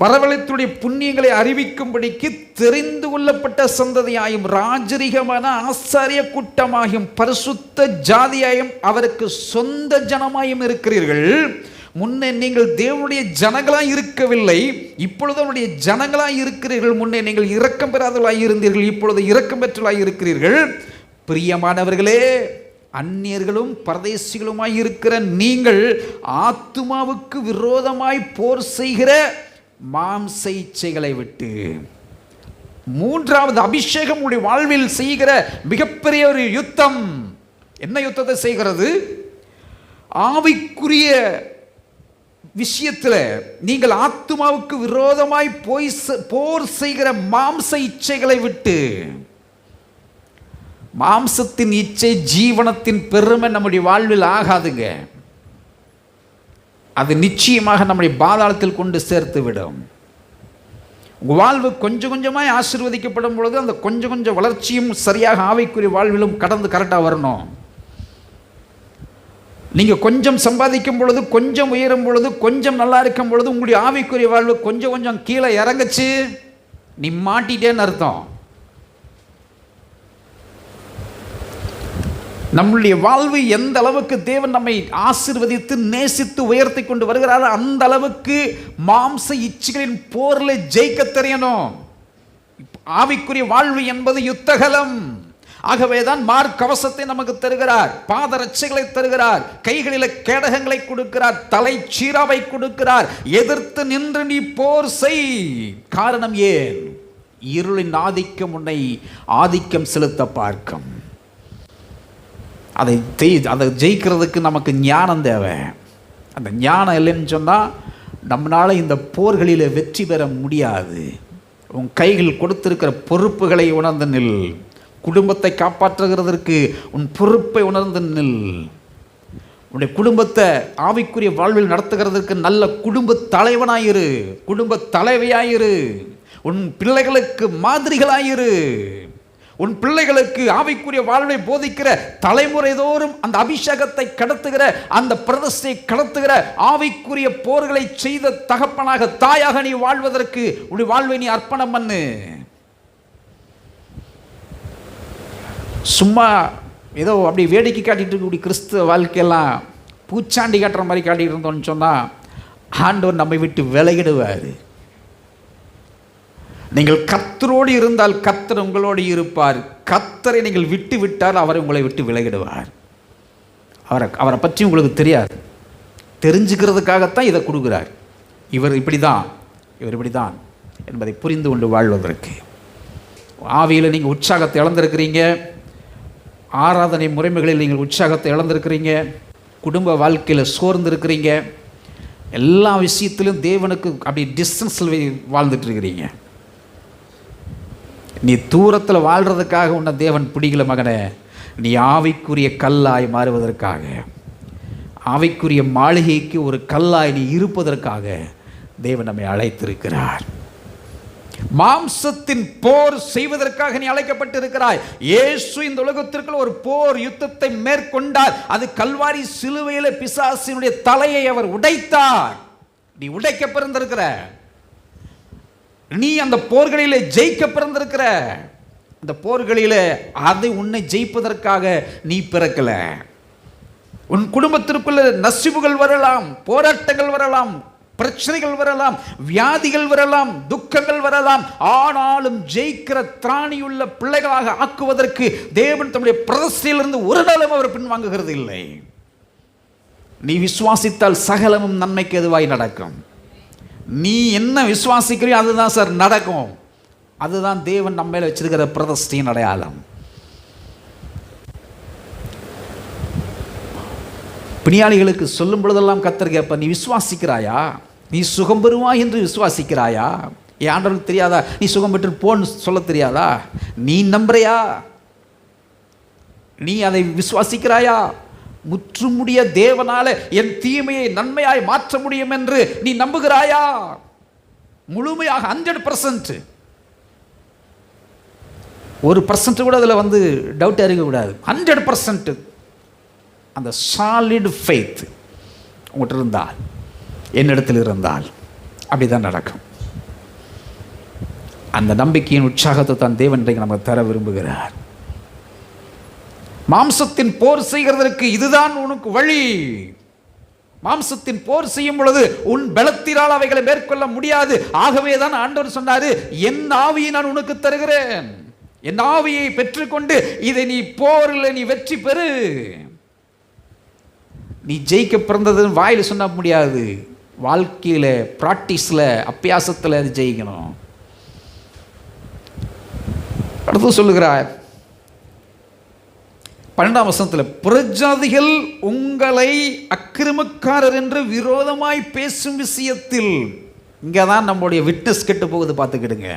வரவழைத்துடைய புண்ணியங்களை அறிவிக்கும்படிக்கு தெரிந்து கொள்ளப்பட்ட சந்ததியாயும் ராஜரிகமான ஆசாரிய கூட்டமாயும் பரிசுத்த ஜாதியாயும் அவருக்கு சொந்த ஜனமாயும் இருக்கிறீர்கள். முன்னே நீங்கள் தேவனுடைய ஜனங்களாய் இருக்கவில்லை, இப்பொழுது அவருடைய ஜனங்களாய் இருக்கிறீர்கள். முன்னே நீங்கள் இரக்கம் பெறாதவர்களாய் இருந்தீர்கள், இப்பொழுது இரக்கம் பெற்றவர்களாய் இருக்கிறீர்கள். பிரியமானவர்களே, அந்நியர்களும் பரதேசிகளுமாய் இருக்கிற நீங்கள் ஆத்துமாவுக்கு விரோதமாய் போர் செய்கிற மாம்ச இச்சைகளை விட்டு. 3வது அபிஷேகம் உடைய வாழ்வில் செய்கிற மிகப்பெரிய ஒரு யுத்தம். என்ன யுத்தத்தை செய்கிறது? ஆவிக்குரிய விஷயத்தில் நீங்கள் ஆத்துமாவுக்கு விரோதமாய் போர் செய்கிற மாம்ச இச்சைகளை விட்டு. மாம்சத்தின் இச்சை ஜீவனத்தின் பெருமை நம்முடைய வாழ்வில் ஆகாதுங்க. அது நிச்சயமாக நம்முடைய பாதாளத்தில் கொண்டு சேர்த்து விடும். உங்கள் வாழ்வு கொஞ்சம் கொஞ்சமாய் ஆசீர்வதிக்கப்படும் பொழுது அந்த கொஞ்சம் கொஞ்சம் வளர்ச்சியும் சரியாக ஆவிக்குரிய வாழ்விலும் கடந்து கரெக்டாக வரணும். நீங்கள் கொஞ்சம் சம்பாதிக்கும் பொழுது, கொஞ்சம் உயரும் பொழுது, கொஞ்சம் நல்லா இருக்கும் பொழுது உங்களுடைய ஆவிக்குரிய வாழ்வு கொஞ்சம் கொஞ்சம் கீழே இறங்குச்சு, நீ மாட்டிட்டேன்னு அர்த்தம். நம்முடைய வாழ்வு எந்த அளவுக்கு தேவன் நம்மை ஆசீர்வதித்து நேசித்து உயர்த்தி கொண்டு வருகிறாரோ அந்த அளவுக்கு மாம்ச இச்சைகளின் போர்ல ஜெயிக்க தெரியணும். ஆவிக்குரிய வாழ்வு என்பது யுத்தகலம். ஆகவேதான் மார்க்கவசத்தை நமக்கு தருகிறார், பாதரட்சைகளை தருகிறார், கைகளில கேடகங்களை கொடுக்கிறார், தலை சீராவை கொடுக்கிறார். எதிர்த்து நின்று நீ போர் செய். காரணம் ஏன்? இருளின் ஆதிக்கம் உன்னை ஆதிக்கம் செலுத்த பார்க்கும். அதை ஜெயிக்கிறதுக்கு நமக்கு ஞானம் தேவை. அந்த ஞானம் இல்லைன்னு சொன்னால் நம்மளால் இந்த போர்களில் வெற்றி பெற முடியாது. உன் கைகள் கொடுத்திருக்கிற பொறுப்புகளை உணர்ந்து நில். குடும்பத்தை காப்பாற்றுகிறதற்கு உன் பொறுப்பை உணர்ந்து நில். உன்னுடைய குடும்பத்தை ஆவிக்குரிய வாழ்வில் நடத்துகிறதுக்கு நல்ல குடும்ப தலைவனாயிரு, குடும்ப தலைவியாயிரு. உன் பிள்ளைகளுக்கு மாதிரிகளாயிரு. உன் பிள்ளைகளுக்கு ஆவிக்குரிய வாழ்வை போதிக்கிற தலைமுறை தோறும் அந்த அபிஷேகத்தை கடத்துகிற, அந்த பிரதிஷ்டை கடத்துகிற, ஆவிக்குரிய போர்களை செய்த தகப்பனாக தாயாக நீ வாழ்வதற்கு உன்னுடைய வாழ்வை நீ அர்ப்பணம் பண்ணு. சும்மா ஏதோ அப்படி வேடிக்கை காட்டிட்டு இருக்கக்கூடிய கிறிஸ்துவ வாழ்க்கையெல்லாம் பூச்சாண்டி காட்டுற மாதிரி காட்டிட்டு இருந்தோம்னு சொன்னால் ஆண்டவர் நம்மை விட்டு விலகிடுவார். நீங்கள் கர்த்தரோடு இருந்தால் கர்த்தர் உங்களோடு இருப்பார். கர்த்தரை நீங்கள் விட்டு விட்டால் அவர் உங்களை விட்டு விலகிடுவார். அவரை பற்றி உங்களுக்கு தெரியாது, தெரிஞ்சுக்கிறதுக்காகத்தான் இதை கொடுக்குறார். இவர் இப்படி தான் என்பதை புரிந்து கொண்டு வாழ்வதற்கு. ஆவியில் நீங்கள் உற்சாகத்தை இழந்திருக்கிறீங்க, ஆராதனை முறைமைகளில் நீங்கள் உற்சாகத்தை இழந்திருக்கிறீங்க, குடும்ப வாழ்க்கையில் சோர்ந்திருக்கிறீங்க, எல்லா விஷயத்திலும் தேவனுக்கு அப்படி டிஸ்டன்ஸில் வாழ்ந்துட்டு இருக்கிறீங்க. நீ தூரத்தில் வாழ்கிறதுக்காக உன்னை தேவன் பிடிக்கல மகனே. நீ ஆவிக்குரிய கல்லாய் மாறுவதற்காக, ஆவிக்குரிய மாளிகைக்கு ஒரு கல்லாய் நீ இருப்பதற்காக தேவன் நம்மை அழைத்திருக்கிறார். மாம்சத்தின் போர் செய்வதற்காக நீ அழைக்கப்பட்டிருக்கிறாய். இயேசு இந்த உலகத்திற்குள் ஒரு போர் யுத்தத்தை மேற்கொண்டார். அது கல்வாரி சிலுவையில் பிசாசினுடைய தலையை அவர் உடைத்தார். நீ உடைக்க பிறந்திருக்கிற, நீ அந்த போர்களிலே ஜெயிக்க பிறந்திருக்கிற. அந்த போர்களிலே அதை உன்னை ஜெயிப்பதற்காக நீ பிறக்கல. உன் குடும்பத்திற்குள்ள நசிவுகள் வரலாம், போராட்டங்கள் வரலாம், பிரச்சனைகள் வரலாம், வியாதிகள் வரலாம், துக்கங்கள் வரலாம். ஆனாலும் ஜெயிக்கிற திராணியுள்ள பிள்ளைகளாக ஆக்குவதற்கு தேவன் தம்முடைய பிரதிஷ்டையிலிருந்து ஒரு நாளும் அவர் பின்வாங்குகிறது இல்லை. நீ விசுவாசித்தால் சகலமும் நன்மைக்கு எதுவாய் நடக்கும். நீ என்ன விசுவாசிக்கிறியோ அதுதான் சார் நடக்கும். அதுதான் தேவன் நம்ம மேல வச்சிருக்கிற பிரதிஷ்டையின் அடையாளம். பிணியாளிகளுக்கு சொல்லும் பொழுதெல்லாம் கர்த்தர் கேட்ப, நீ விசுவாசிக்கிறாயா? நீ சுகம் பெறுவாய் என்று விசுவாசிக்கிறாயா? என் ஆண்டவருக்கு தெரியாதா நீ சுகம் பெற்று போன்னு சொல்ல தெரியாதா? நீ நம்புறியா? நீ அதை விசுவாசிக்கிறாயா? முற்றுமுடிய தேவனால என் தீமையை நன்மையாய் மாற்ற முடியும் என்று நீ நம்புகிறாயா? முழுமையாக 100%, 1% கூட அதில் டவுட் இருக்கக்கூடாது. 100% அந்த சாலிட் ஃபெய்த் உங்கள்கிட்ட இருந்தால், என்னிடத்தில் இருந்தால் அப்படிதான் நடக்கும். அந்த நம்பிக்கையின் உற்சாகத்தை தான் தேவன் நமக்கு தர விரும்புகிறார். மாம்சத்தின் போர் செய்கிறதற்கு இதுதான் உனக்கு வழி. மாம்சத்தின் போர் செய்யும் பொழுது உன் பலத்தினால் அவைகளை மேற்கொள்ள முடியாது. ஆகவே தான் ஆண்டவர் சொன்னாரு, என் ஆவியை நான் உனக்கு தருகிறேன். என் ஆவியை பெற்றுக்கொண்டு இதை நீ போரில் நீ வெற்றி பெறு. நீ ஜெயிக்க பிறந்தது வாயில் சொன்ன முடியாது. வாழ்க்கையில பிராக்டிஸ்ல, அபியாசத்தில் அது ஜெயிக்கணும். அடுத்து சொல்லுகிறார் 12ஆம் வசனத்தில், புறஜாதிகள் உங்களை அக்கிரமக்காரர் என்று விரோதமாய் பேசும் விஷயத்தில். இங்கே தான் நம்முடைய விட்னஸ் கெட்டு போகுது, பார்த்துக்கிடுங்க.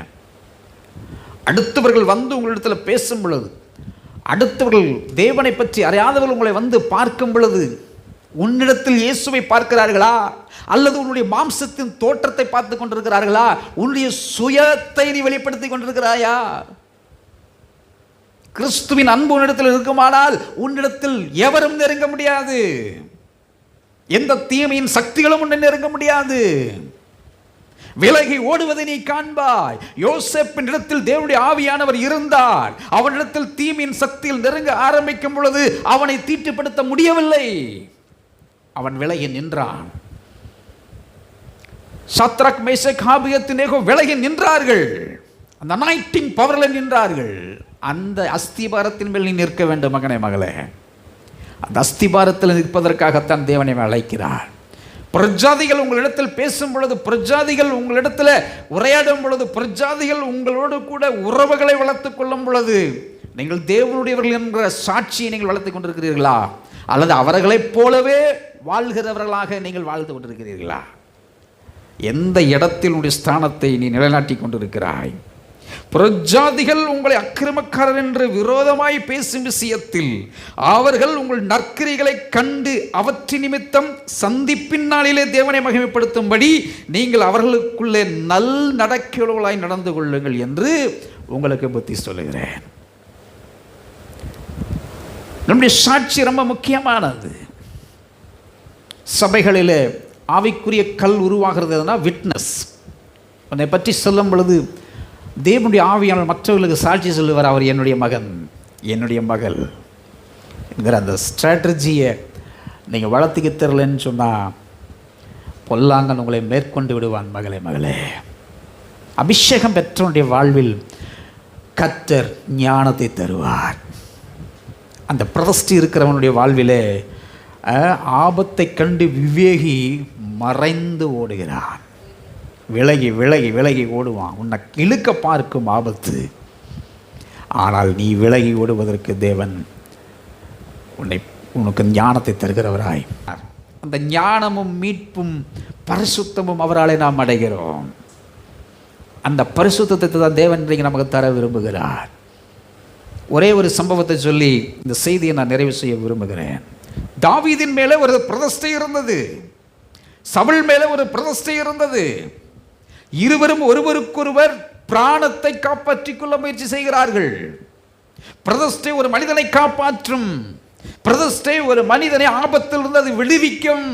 அடுத்தவர்கள் உங்களிடத்தில் பேசும் பொழுது, அடுத்தவர்கள் தேவனை பற்றி அறியாதவர்கள் உங்களை பார்க்கும் பொழுது, உன்னிடத்தில் இயேசுவை பார்க்கிறார்களா அல்லது உன்னுடைய மாம்சத்தின் தோற்றத்தை பார்த்து கொண்டிருக்கிறார்களா? உன்னுடைய சுயத்தை நீ வெளிப்படுத்தி கொண்டிருக்கிறாயா? கிறிஸ்துவின் அன்பு உன்னிடத்தில் இருக்குமானால் உன்னிடத்தில் எவரும் நெருங்க முடியாது. எந்த தீமையின் சக்திகளும் உன்னை நெருங்க முடியாது. விலகி ஓடுவதை நீ காண்பாய். யோசேப்பின் இடத்தில் தேவனுடைய ஆவியானவர் இருந்தார். அவனிடத்தில் தீமையின் சக்தியில் நெருங்க ஆரம்பிக்கும் பொழுது அவனை தீட்டுப்படுத்த முடியவில்லை. அவன் விலகி நின்றான். சத்ரக், மேஷக், ஆபேத்நேகோ விலகி நின்றார்கள். அந்த அனாயிண்டிங் பவரில் நின்றார்கள். அந்த அஸ்திபாரத்தின் மேல் நீ நிற்க வேண்டும் மகனே, மகளே. அந்த அஸ்திபாரத்தில் நிற்பதற்காகத்தான் தேவனை அழைக்கிறார். பிரஜாதிகள் உங்களிடத்தில் பேசும் பொழுது, பிரஜாதிகள் உங்களிடத்தில் உரையாடும் பொழுது, பிரஜாதிகள் உங்களோடு கூட உறவுகளை வளர்த்துக் கொள்ளும் பொழுது, நீங்கள் தேவனுடையவர்கள் என்ற சாட்சியை நீங்கள் வளர்த்துக் கொண்டிருக்கிறீர்களா? அல்லது அவர்களைப் போலவே வாழ்கிறவர்களாக நீங்கள் வாழ்ந்து கொண்டிருக்கிறீர்களா? எந்த இடத்தில் உன்னுடைய ஸ்தானத்தை நீ நிலைநாட்டி கொண்டிருக்கிறாய்? பிரஜாதிகள் உங்களை அக்கிரமக்காரர் என்று விரோதமாய் பேசும் விஷயத்தில் அவர்கள் உங்கள் நற்கிரிகளை கண்டு அவற்றின் நிமித்தம் சந்திப்பின் நாளிலே தேவனை மகிமைப்படுத்தும்படி நீங்கள் அவர்களுக்குள்ளே நல் நடக்கையுள்ளவர்களாய் நடந்து கொள்ளுங்கள் என்று உங்களுக்கு புத்தி சொல்லுகிறேன். நம்முடைய சாட்சி ரொம்ப முக்கியமானது. சபைகளிலே ஆவிக்குரிய கல் உருவாகிறதுனா விட்னஸ். அதை பற்றி சொல்லும் பொழுது தேவனுடைய ஆவியானவர் மற்றவர்களுக்கு சாட்சி சொல்லுவார். அவர் என்னுடைய மகன், என்னுடைய மகள் என்கிற அந்த ஸ்ட்ராட்டஜியை நீங்கள் வளர்த்துக்க தெரியலன்னு சொன்னால் பொல்லாங்கன் உங்களை மேற்கொண்டு விடுவான். மகளே, மகளே, அபிஷேகம் பெற்றவனுடைய வாழ்வில் கர்த்தர் ஞானத்தை தருவார். அந்த பிரதிஷ்டை இருக்கிறவனுடைய வாழ்விலே ஆபத்தை கண்டு விவேகி மறைந்து ஓடுகிறான். விலகி விலகி விலகி ஓடுவான். உன்னை இழுக்க பார்க்கும் ஆபத்து. ஆனால் நீ விலகி ஓடுவதற்கு தேவன் உனக்கு ஞானத்தை தருகிறவராய். அந்த ஞானமும் மீட்பும் பரிசுத்தமும் அவராலே நாம் அடைகிறோம். அந்த பரிசுத்தத்தை தான் தேவன் இன்றைக்கு நமக்கு தர விரும்புகிறார். ஒரே ஒரு சம்பவத்தை சொல்லி இந்த செய்தியை நான் நிறைவு செய்ய விரும்புகிறேன். தாவீதின் மேலே ஒரு பிரதிஷ்டை இருந்தது, சவுல் மேலே ஒரு பிரதிஷ்டை இருந்தது. இருவரும் ஒருவருக்கொருவர் பிராணத்தை காப்பாற்றிக் கொள்ள முயற்சி செய்கிறார்கள். பிரதிஷ்டை ஒரு மனிதனை காப்பாற்றும். பிரதிஷ்டை ஒரு மனிதனை ஆபத்தில் இருந்து அது விடுவிக்கும்.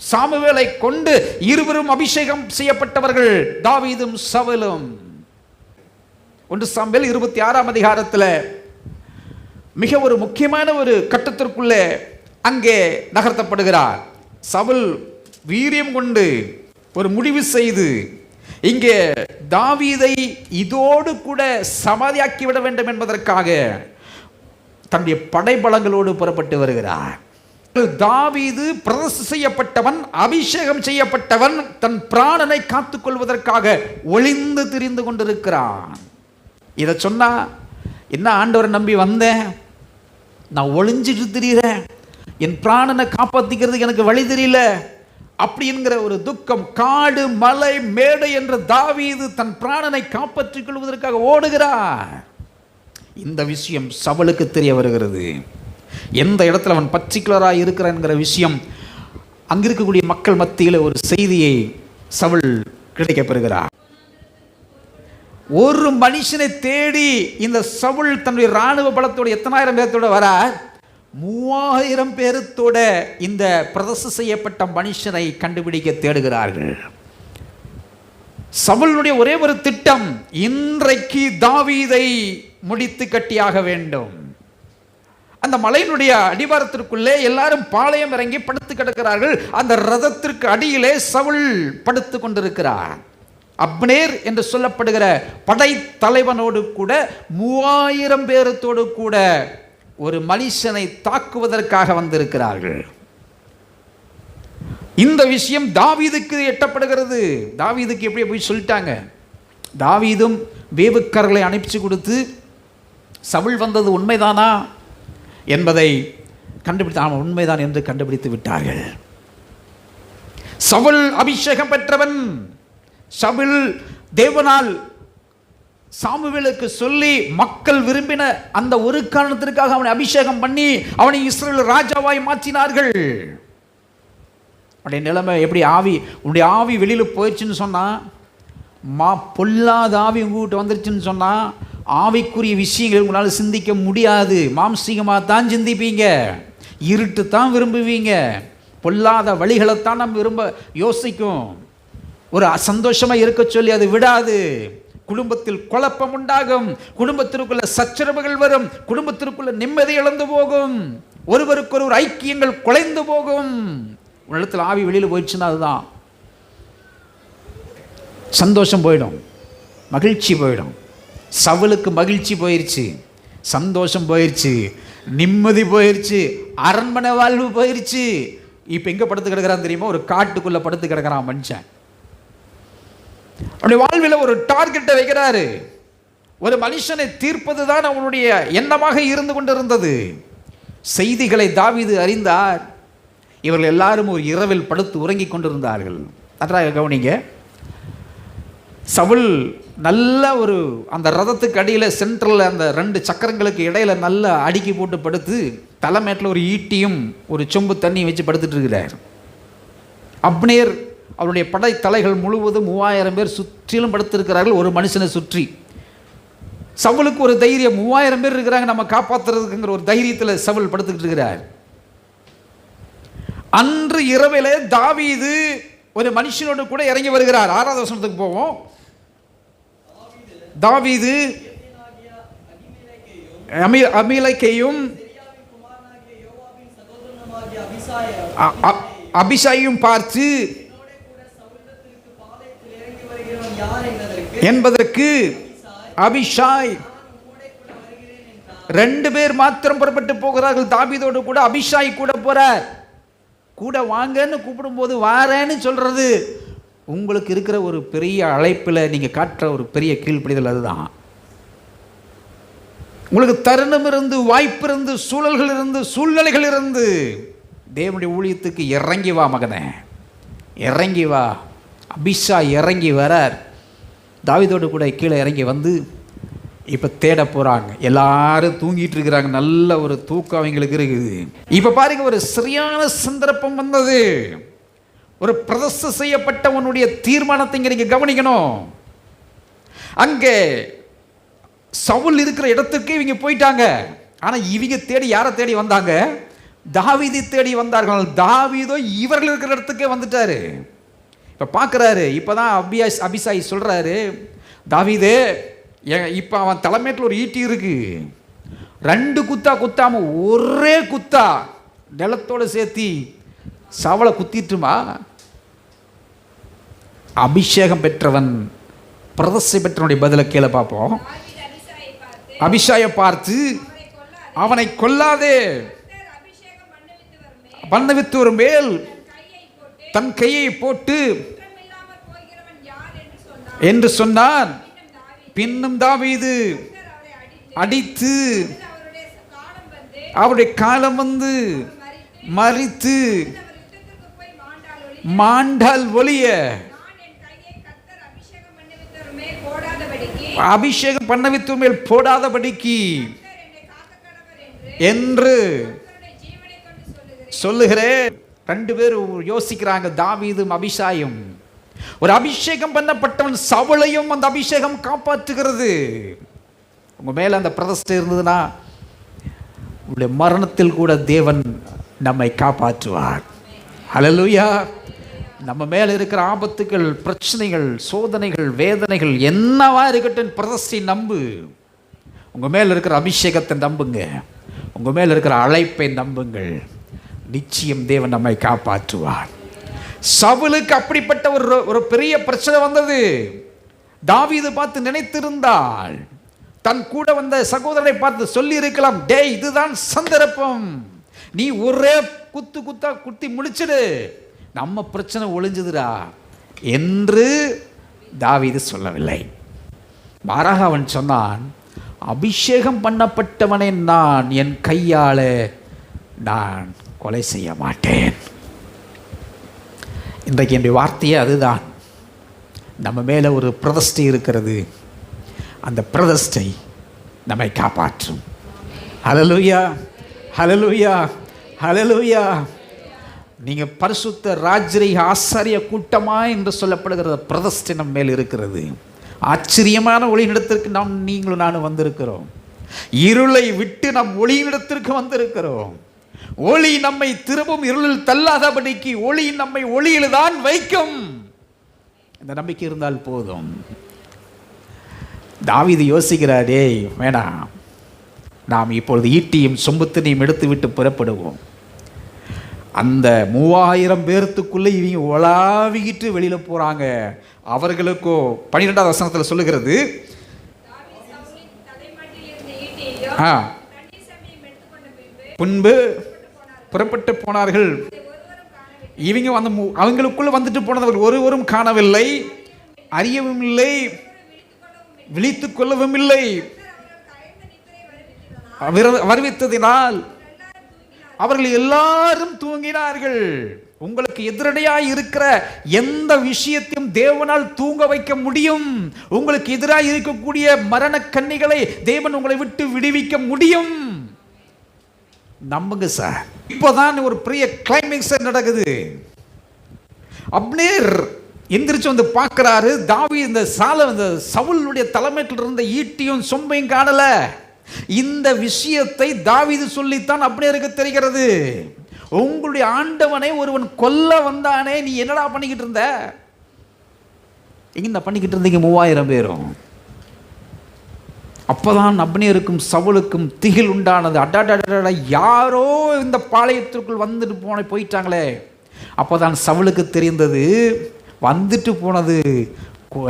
சாமுவேலை கொண்டு இருவரும் அபிஷேகம் செய்யப்பட்டவர்கள், தாவீதும் சவுலும். 1 சாமுவேல் 26ஆம் அதிகாரத்தில் மிக ஒரு முக்கியமான ஒரு கட்டத்திற்குள்ளே அங்கே நகர்த்தப்படுகிறார். சவுல் வீரியம் கொண்டு ஒரு முடிவு செய்து இங்கே தாவீதை இதோடு கூட சமாதியாக்கிவிட வேண்டும் என்பதற்காக தன்னுடைய படைபலங்களோடு புறப்பட்டு வருகிறார். தாவீது பிரதிஷ்டை செய்யப்பட்டவன், அபிஷேகம் செய்யப்பட்டவன், தன் பிராணனை காத்துக் கொள்வதற்காக ஒளிந்து திரிந்து கொண்டிருக்கிறான். இதை சொன்னா என்ன, ஆண்டவரை நம்பி வந்தேன், நான் ஒளிஞ்சிட்டு திரிகிறேன், என் பிராணனை காப்பாற்றிக்கிறதுக்கு எனக்கு வழி தெரியல அப்படிங்கிற ஒரு துக்கம். காடு மலை மேடை என்ற தாவீது தன் பிராணனை காப்பாற்றிக் கொள்வதற்காக ஓடுகிறார். இந்த விஷயம் சவுலுக்கு தெரிய வருகிறது. எந்த இடத்துல அவன் பர்டிகுலராக இருக்கிறான்ங்கிற விஷயம் அங்க இருக்கக்கூடிய மக்கள் மத்தியில் ஒரு செய்தியை சவுல் கிடைக்கப்பெறுகிறார். ஒரு மனுஷனை தேடி இந்த சவுல் தன்னுடைய இராணுவ பலத்தோடு எத்தனாயிரம் பேர்த்தோட வரார்? 3000 பேருத்தோட இந்த பிரதிஷ்டை செய்யப்பட்ட மனுஷனை கண்டுபிடிக்க தேடுகிறார்கள். சவுலுடைய ஒரே ஒரு திட்டம், இன்றைக்கு தாவீதை முடித்து கட்டியாக வேண்டும். அந்த மலையினுடைய அடிவாரத்திற்குள்ளே எல்லாரும் பாளையம் இறங்கி படுத்து கிடக்கிறார்கள். அந்த ரதத்திற்கு அடியிலே சவுல் படுத்து கொண்டிருக்கிறார். அப்னேர் என்று சொல்லப்படுகிற படை தலைவனோடு கூட 3000 பேரத்தோடு கூட ஒரு மனுஷனை தாக்குவதற்காக வந்திருக்கிறார்கள். இந்த விஷயம் தாவீதுக்கு எட்டப்படுகிறது. தாவீதுக்கு எப்படி போய் சொல்லிட்டாங்க. தாவீதும் வேவுக்காரர்களை அனுப்பிச்சு கொடுத்து சவுல் வந்தது உண்மைதானா என்பதை கண்டுபிடித்து, உண்மைதான் என்று கண்டுபிடித்து விட்டார்கள். சவுல் அபிஷேகம் பெற்றவன். சவுல் தேவனால் சாமுவேலுக்கு சொல்லி மக்கள் விரும்பின அந்த ஒரு காரணத்திற்காக அவனை அபிஷேகம் பண்ணி அவனை இஸ்ரவேல் ராஜாவாய் மாற்றினார்கள். அவனுடைய நிலைமை எப்படி? உன்னுடைய ஆவி வெளியில் போயிடுச்சுன்னு சொன்னா, பொல்லாத ஆவி உங்ககிட்ட வந்துருச்சுன்னு சொன்னா, ஆவிக்குரிய விஷயங்கள் உங்களால் சிந்திக்க முடியாது. மாம்சீகமாக தான் சிந்திப்பீங்க, இருட்டு தான் விரும்புவீங்க, பொல்லாத வழிகளைத்தான் நம்ம விரும்ப யோசிக்கும். ஒரு சந்தோஷமா இருக்க சொல்லி அது விடாது. குடும்பத்தில் குழப்பம் உண்டாகும், குடும்பத்திற்குள்ள சச்சரவுகள் வரும், குடும்பத்திற்குள்ள நிம்மதி இழந்து போகும், ஒருவருக்கு ஒரு ஐக்கியங்கள் குலைந்து போகும். ஒரு இடத்துல ஆவி வெளியில் போயிடுச்சுன்னா அதுதான் சந்தோஷம் போயிடும், மகிழ்ச்சி போயிடும். சவுலுக்கு மகிழ்ச்சி போயிடுச்சு, சந்தோஷம் போயிடுச்சு, நிம்மதி போயிடுச்சு, அரண்மனை வாழ்வு போயிடுச்சு. இப்போ எங்கே படுத்து கிடக்கிறான் தெரியுமா? ஒரு காட்டுக்குள்ளே படுத்து கிடக்கிறான் மனுஷன். அவனுடைய வாழ்வில் ஒரு டார்கெட்டை வைக்கிறாரு. ஒரு மனுஷனை தீர்ப்பது தான் அவனுடைய எண்ணமாக இருந்து கொண்டிருந்தது. செய்திகளை தாவீது அறிந்தார். இவர்கள் எல்லாரும் ஒரு இரவில் படுத்து உறங்கி கொண்டிருந்தார்கள். நன்றாக கவனிங்க. சவுல் நல்ல ஒரு அந்த ரதத்துக்கு அடியில் சென்ட்ரலில் அந்த 2 சக்கரங்களுக்கு இடையில நல்ல அடுக்கி போட்டு படுத்து தலைமேட்டில் ஒரு ஈட்டியும் ஒரு சொம்பு தண்ணியும் வச்சு படுத்துட்டு இருக்கிறார். அப்னேர் அவருடைய படை தலைகள் முழுவதும் 3000 பேர் சுற்றிலும் படுத்திருக்கிறார்கள், ஒரு மனுஷனை சுற்றி. சவுலுக்கு ஒரு தைரியம், 3000 பேர் இருக்கிறாங்க, நம்ம காப்பாற்றுறதுக்குங்கிற ஒரு தைரியத்தில் சவுல் படுத்துக்கிட்டு இருக்கிறார். அன்று இரவிலே தாவீது ஒரு மனுஷனோடு கூட இறங்கி வருகிறார். 6வது வசனத்துக்கு போவோம். தாவீது அமீலேக்கையும் அபிஷாயையும் பார்த்து என்பதற்கு அபிஷாய் 2 பேர் மாத்திரம் புறப்பட்டு போகிறார்கள். தாவீதோடு கூட அபிஷாய் கூட போறார். கூட வாங்கன்னு கூப்பிடும்போது வாரேன்னு சொல்றது உங்களுக்கு இருக்கிற ஒரு பெரிய அழைப்பில் நீங்கள் காட்டுற ஒரு பெரிய கீழ்ப்படிதல். அதுதான் உங்களுக்கு தருணம் இருந்து, வாய்ப்பு இருந்து, சூழல்கள் இருந்து, சூழ்நிலைகள் இருந்து தேவனுடைய ஊழியத்துக்கு இறங்கி வா மகனே, இறங்கி வா. அபிஷாய் இறங்கி வரார். தாவீதோடு கூட கீழே இறங்கி வந்து இப்போ தேட போகிறாங்க. எல்லாரும் தூங்கிட்டு இருக்கிறாங்க, நல்ல ஒரு தூக்கம் அவங்களுக்கு இருக்குது. இப்போ பாருங்க, ஒரு சரியான சந்தர்ப்பம் வந்தது. ஒரு பிரதிஷ்டை செய்யப்பட்டவனுடைய தீர்மானத்தை இங்கே நீங்கள் கவனிக்கணும். அங்கே சவுல் இருக்கிற இடத்துக்கு இவங்க போயிட்டாங்க. ஆனால் இவங்க தேடி யாரை தேடி வந்தாங்க? தாவீதை தேடி வந்தார்கள். தாவீதோ இவர்கள் இருக்கிற இடத்துக்கே வந்துட்டாரு. இப்போ பார்க்குறாரு. இப்போ தான் அபிஷாய் சொல்கிறாரு, தாவீதே இப்போ அவன் தலைமையில் ஒரு ஈட்டி இருக்கு, 2 குத்தா குத்தாம ஒரே குத்தா நிலத்தோடு சேர்த்தி சவலை குத்திட்டுமா? அபிஷேகம் பெற்றவன், பிரதிஷ்டை பெற்றவனுடைய பதிலை கீழே பார்ப்போம். அபிஷாயை பார்த்து அவனை கொல்லாதே, பண்ணவித்தோர் மேல் தன் கையை போட்டு என்று சொன்னான். பின்னும் தாவீது அடித்து அவருடைய காலம் வந்து மரித்து மாண்டால் ஒளிய அபிஷேகம் பண்ணவித்தோர் மேல் போடாதபடிக்கு என்று சொல்லுகிறேன். 2 பேர் யோசிக்கிறாங்க, தாவீதும் அபிஷாயும். ஒரு அபிஷேகம் பண்ணப்பட்டவன் சவுலையும் அந்த அபிஷேகம் காப்பாற்றுகிறது. உங்க மேல அந்த பிரதிஷ்டை இருந்ததுன்னா உங்களுடைய மரணத்தில் கூட தேவன் நம்மை காப்பாற்றுவார். ஹல்லேலூயா. நம்ம மேல இருக்கிற ஆபத்துகள், பிரச்சனைகள், சோதனைகள், வேதனைகள் என்னவா இருக்கட்டும், பிரதிஷ்டை நம்பு. உங்க மேல இருக்கிற அபிஷேகத்தை நம்புங்க, உங்க மேல இருக்கிற அழைப்பை நம்புங்கள். நிச்சயம் தேவன் நம்மை காப்பாற்றுவார். சவுலுக்கு அப்படிப்பட்ட ஒரு பெரிய பிரச்சனை வந்தது. தாவீது பார்த்து நினைத்திருந்தால் தன் கூட வந்த சகோதரனை பார்த்து சொல்லி இருக்கலாம், டேய் இதுதான் சந்தர்ப்பம், நீ ஒரே குத்தா குத்தி முடிச்சிடு, நம்ம பிரச்சனை ஒளிஞ்சுதுடா என்று தாவீது சொல்லவில்லை. மாறாக அவன் சொன்னான், அபிஷேகம் பண்ணப்பட்டவனை நான் என் கையால நான் கொலை செய்ய மாட்டேன். இன்றைக்கு என்னுடைய வார்த்தையே அதுதான். நம்ம மேலே ஒரு பிரதிஷ்டை இருக்கிறது, அந்த பிரதிஷ்டை நம்மை காப்பாற்றும். ஹல்லேலூயா, ஹல்லேலூயா, ஹல்லேலூயா. நீங்கள் பரிசுத்த ராஜரீக ஆசாரிய கூட்டமாக என்று சொல்லப்படுகிற பிரதிஷ்டை நம்ம மேல் இருக்கிறது. ஆச்சரியமான ஒளியிடத்திற்கு நீங்களும் நானும் வந்திருக்கிறோம். இருளை விட்டு நம் ஒளியிடத்திற்கு வந்திருக்கிறோம். ஒளி நம்மை திரும்பவும் இருளில் தள்ளாதபடிக்கு ஒளி நம்மை ஒளியில் தான் வைக்கும். இந்த நம்பிக்கை இருந்தால் போதும். தாவீது யோசிக்கிறாரே, வேணாம், நாம் இப்பொழுது ஈட்டியும் சொம்புத்தனையும் எடுத்து விட்டு புறப்படுவோம். அந்த 3000 பேர்த்துக்குள்ளே இவங்க உலாவிக்கிட்டு வெளியில் போகிறாங்க. அவர்களுக்கோ 12வது வசனத்தில் சொல்லுகிறது, பின்பு புறப்பட்டு போனார்கள். இவங்க அவங்களுக்குள்ள வந்துட்டு போனவர்கள் ஒருவரும் காணவில்லை, அறியவும் இல்லை, விழித்துக் கொள்ளவும் இல்லை. வருவித்ததினால் அவர்கள் எல்லாரும் தூங்கினார்கள். உங்களுக்கு எதிரடையாய் இருக்கிற எந்த விஷயத்தையும் தேவனால் தூங்க வைக்க முடியும். உங்களுக்கு எதிராக இருக்கக்கூடிய மரண கன்னிகளை தேவன் உங்களை விட்டு விடுவிக்க முடியும். நம்புங்க சார். இப்போதான் ஒரு பெரிய கிளைமேக்ஸ் நடக்குது. அப்னேர் எந்திரிச்சு வந்து பார்க்கிறாரு, தாவீது இந்த சவுலுடைய தலைமையில் இருந்த ஈட்டியும் சொம்பையும் காணல. இந்த விஷயத்தை தாவீது சொல்லித்தான் அப்னேருக்கு தெரிகிறது. உங்களுடைய ஆண்டவனை ஒருவன் கொல்ல வந்தானே, நீ என்னடா பண்ணிக்கிட்டு இருந்த? என்ன பண்ணிக்கிட்டு இருந்தீங்க 3000 பேரும்? அப்போதான் அப்னேருக்கும் சவுலுக்கும் திகில் உண்டானது. அடாடா, யாரோ இந்த பாளையத்திற்குள் வந்துட்டு போயிட்டாங்களே. அப்போதான் சவுலுக்கு தெரிந்தது, வந்துட்டு போனது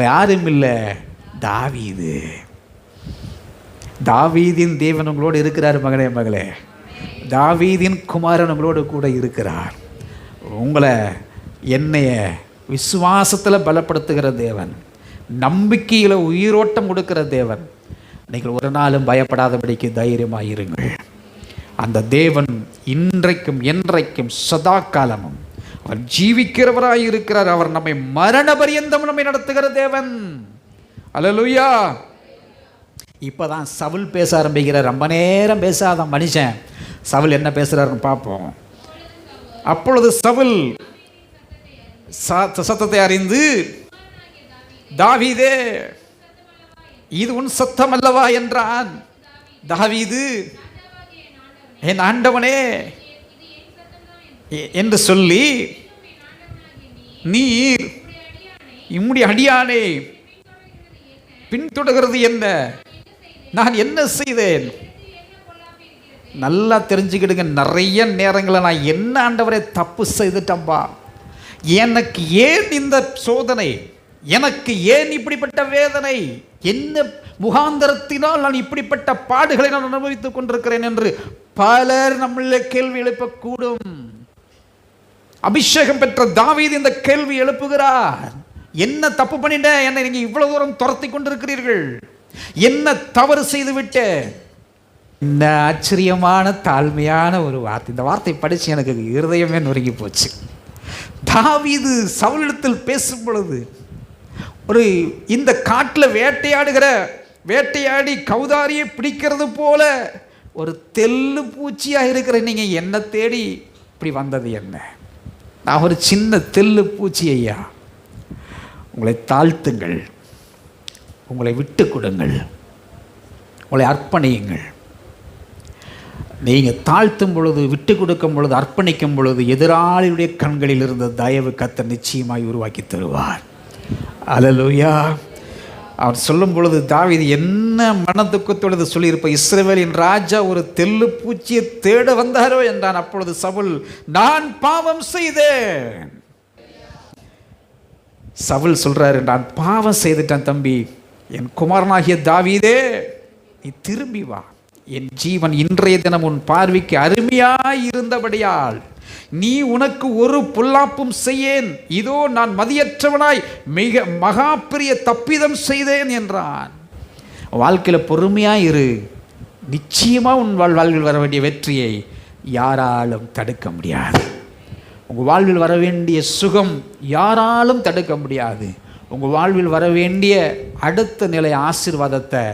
யாரும் இல்லை, தாவீது. தாவீதின் தேவன் உங்களோடு இருக்கிறார் மகனே, மகளே. தாவீதின் குமாரன் உங்களோடு கூட இருக்கிறார். உங்களை என்னைய விசுவாசத்தில் பலப்படுத்துகிற தேவன், நம்பிக்கையில் உயிரோட்டம் கொடுக்கிற தேவன். நீங்கள் ஒரு நாளும் பயப்படாதபடிக்கு தைரியமாயிருங்கள். அந்த தேவன் இன்றைக்கும் என்றைக்கும் சதா காலமும் அவர் ஜீவிக்கிறவராய் இருக்கிறார். அவர் நம்மை மரண பரியந்தம் நம்மை நடத்துகிற தேவன். அல்லேலூயா. இப்போதான் சவுல் பேச ஆரம்பிக்கிறார். ரொம்ப நேரம் பேசாத மனுஷன் சவுல் என்ன பேசுறாருன்னு பார்ப்போம். அப்பொழுது சவுல் சத்தத்தை அறிந்து, தாவீதே, இது உன் சத்தம் அல்லவா என்றான். தாவீது, என் ஆண்டவனே என்று சொல்லி, நீர் உம்முடைய அடியானை பின்தொடர்கிறது என்ன? நான் என்ன செய்தேன்? நல்லா தெரிஞ்சுக்கிடுங்க. நிறைய நேரங்களில் நான் என்ன ஆண்டவரே தப்பு செய்துட்டம்பா, எனக்கு ஏன் இந்த சோதனை, எனக்கு ஏன் இப்படிப்பட்ட வேதனை, என்ன முகாந்தரத்தினால் நான் இப்படிப்பட்ட பாடுகளை நான் அனுபவித்துக் கொண்டிருக்கிறேன் என்று பலர் நம்மள கேள்வி எழுப்பக்கூடும். அபிஷேகம் பெற்ற தாவீது இந்த கேள்வி எழுப்புகிறார். என்ன தப்பு பண்ணிட்டேன், என்னை நீங்க இவ்வளவு தூரம் துரத்தி கொண்டிருக்கிறீர்கள், என்ன தவறு செய்து விட்டு? என்ன ஆச்சரியமான தாழ்மையான ஒரு வார்த்தை. இந்த வார்த்தை படிச்சு எனக்கு இருதயமே நொறுங்கி போச்சு. தாவீது சவுலிடத்தில் பேசும் பொழுது, ஒரு இந்த காட்டில் வேட்டையாடி கௌதாரியை பிடிக்கிறது போல ஒரு தெல்லு பூச்சியாக இருக்கிற நீங்க என்ன தேடி இப்படி வந்தது என்ன? நான் ஒரு சின்ன தெல்லு பூச்சி ஐயா. உங்களை தாழ்த்துங்கள், உங்களை விட்டு கொடுங்கள், உங்களை அர்ப்பணியுங்கள். நீங்கள் தாழ்த்தும் பொழுது, விட்டு கொடுக்கும் பொழுது, அர்ப்பணிக்கும் பொழுது எதிராளியுடைய கண்களில் இருந்த தயவு கர்த்தர் நிச்சயமாய் உருவாக்கி தருவார். அல்லேலூயா. அவர் சொல்லும் பொழுது தாவீது என்ன மனதுக்கத்தோடு சொல்லியிருப்ப, இஸ்ரவேலின் ராஜா ஒரு தெல்லு பூச்சியை தேட வந்தாரோ என்றான். அப்பொழுது சவுல், நான் பாவம் செய்தேன். சவுல் சொல்றாரு, நான் பாவம் செய்துட்டேன் தம்பி. என் குமாரனாகிய தாவீதே, நீ திரும்பி வா. என் ஜீவன் இன்றைய தினம் உன் பார்வைக்கு அருமையாய் இருந்தபடியால் நீ உனக்கு ஒரு பொல்லாப்பும் செய்யேன். இதோ நான் மதியற்றவனாய் மிக மகா பெரிய தப்பிதம் செய்தேன் என்றான். வாழ்க்கையில் பொறுமையாக இரு. நிச்சயமாக உன் வாழ்வில் வர வேண்டிய வெற்றியை யாராலும் தடுக்க முடியாது. உங்கள் வாழ்வில் வர வேண்டிய சுகம் யாராலும் தடுக்க முடியாது. உங்கள் வாழ்வில் வர வேண்டிய அடுத்த நிலை ஆசீர்வாதத்தை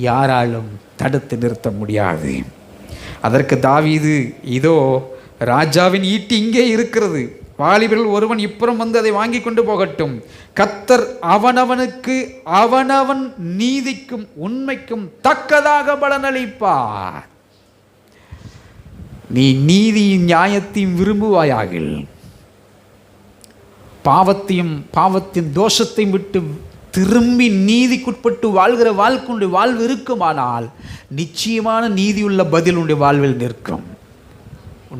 யாராலும் தடுத்து நிறுத்த முடியாது. அதற்கு தாவீது, இதோ ராஜாவின் ஈட்டி இங்கே இருக்கிறது, வாலிபர்கள் ஒருவன் இப்புறம் வந்து அதை வாங்கி கொண்டு போகட்டும். கர்த்தர் அவனவனுக்கு அவனவன் நீதிக்கும் உண்மைக்கும் தக்கதாக பலனளிப்பார். நீ நீதியின் நியாயத்தையும் விரும்புவாயாகில் பாவத்தின் தோஷத்தையும் விட்டு திரும்பி நீதிக்குட்பட்டு வாழ்கிற வாழ்க்கையுடைய வாழ்வு இருக்குமானால் நிச்சயமான நீதியுள்ள பதில் உடைய வாழ்வில் நிற்கும்.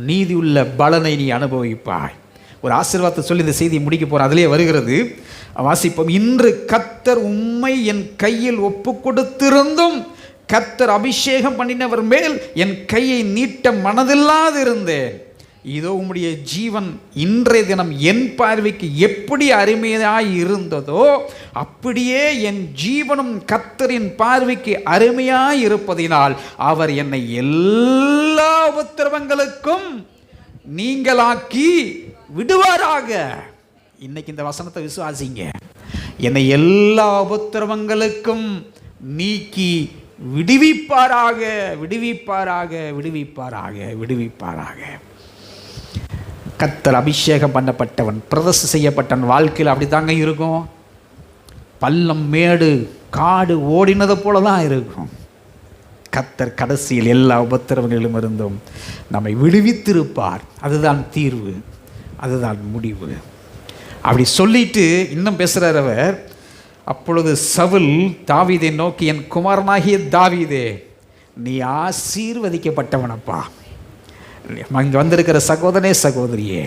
நீதியுள்ள பலனை நீ அனுபவிப்பாய். ஒரு ஆசீர்வாதத்தை சொல்லி இந்த செய்தியை முடிக்க போகிறேன். அதிலே வருகிறது, வாசிப்போம். இன்று கர்த்தர் உம்மை என் கையில் ஒப்பு கொடுத்திருந்தும் கர்த்தர் அபிஷேகம் பண்ணினவர் மேல் என் கையை நீட்ட மனதில்லாது இருந்தேன். இதோ உம்முடைய ஜீவன் இன்றைய தினம் என் பார்வைக்கு எப்படி அருமையாய் இருந்ததோ அப்படியே என் ஜீவனும் கர்த்தரின் பார்வைக்கு அருமையாய் இருப்பதினால் அவர் என்னை எல்லா உபத்திரவங்களுக்கும் நீங்களாக்கி விடுவாராக. இன்னைக்கு இந்த வசனத்தை விசுவாசிங்க. என்னை எல்லா உபத்திரவங்களுக்கும் நீக்கி விடுவிப்பாராக, விடுவிப்பாராக, விடுவிப்பாராக, விடுவிப்பாராக. கர்த்தர் அபிஷேகம் பண்ணப்பட்டவன், பிரதிஷ்டை செய்யப்பட்டவன் வாழ்க்கையில் அப்படி தாங்க இருக்கும். பள்ளம் மேடு காடு ஓடினது போல தான் இருக்கும். கர்த்தர் கடைசியில் எல்லா உபத்திரவங்களிலும் இருந்தும் நம்மை விடுவித்திருப்பார். அதுதான் தீர்வு, அதுதான் முடிவு. அப்படி சொல்லிட்டு இன்னும் பேசுகிறார் அவர். அப்பொழுது சவுல் தாவீதை நோக்கி, என் குமாரனாகிய தாவீதே, நீ ஆசீர்வதிக்கப்பட்டவனப்பா. இங்கே வந்திருக்கிற சகோதரனே சகோதரியே,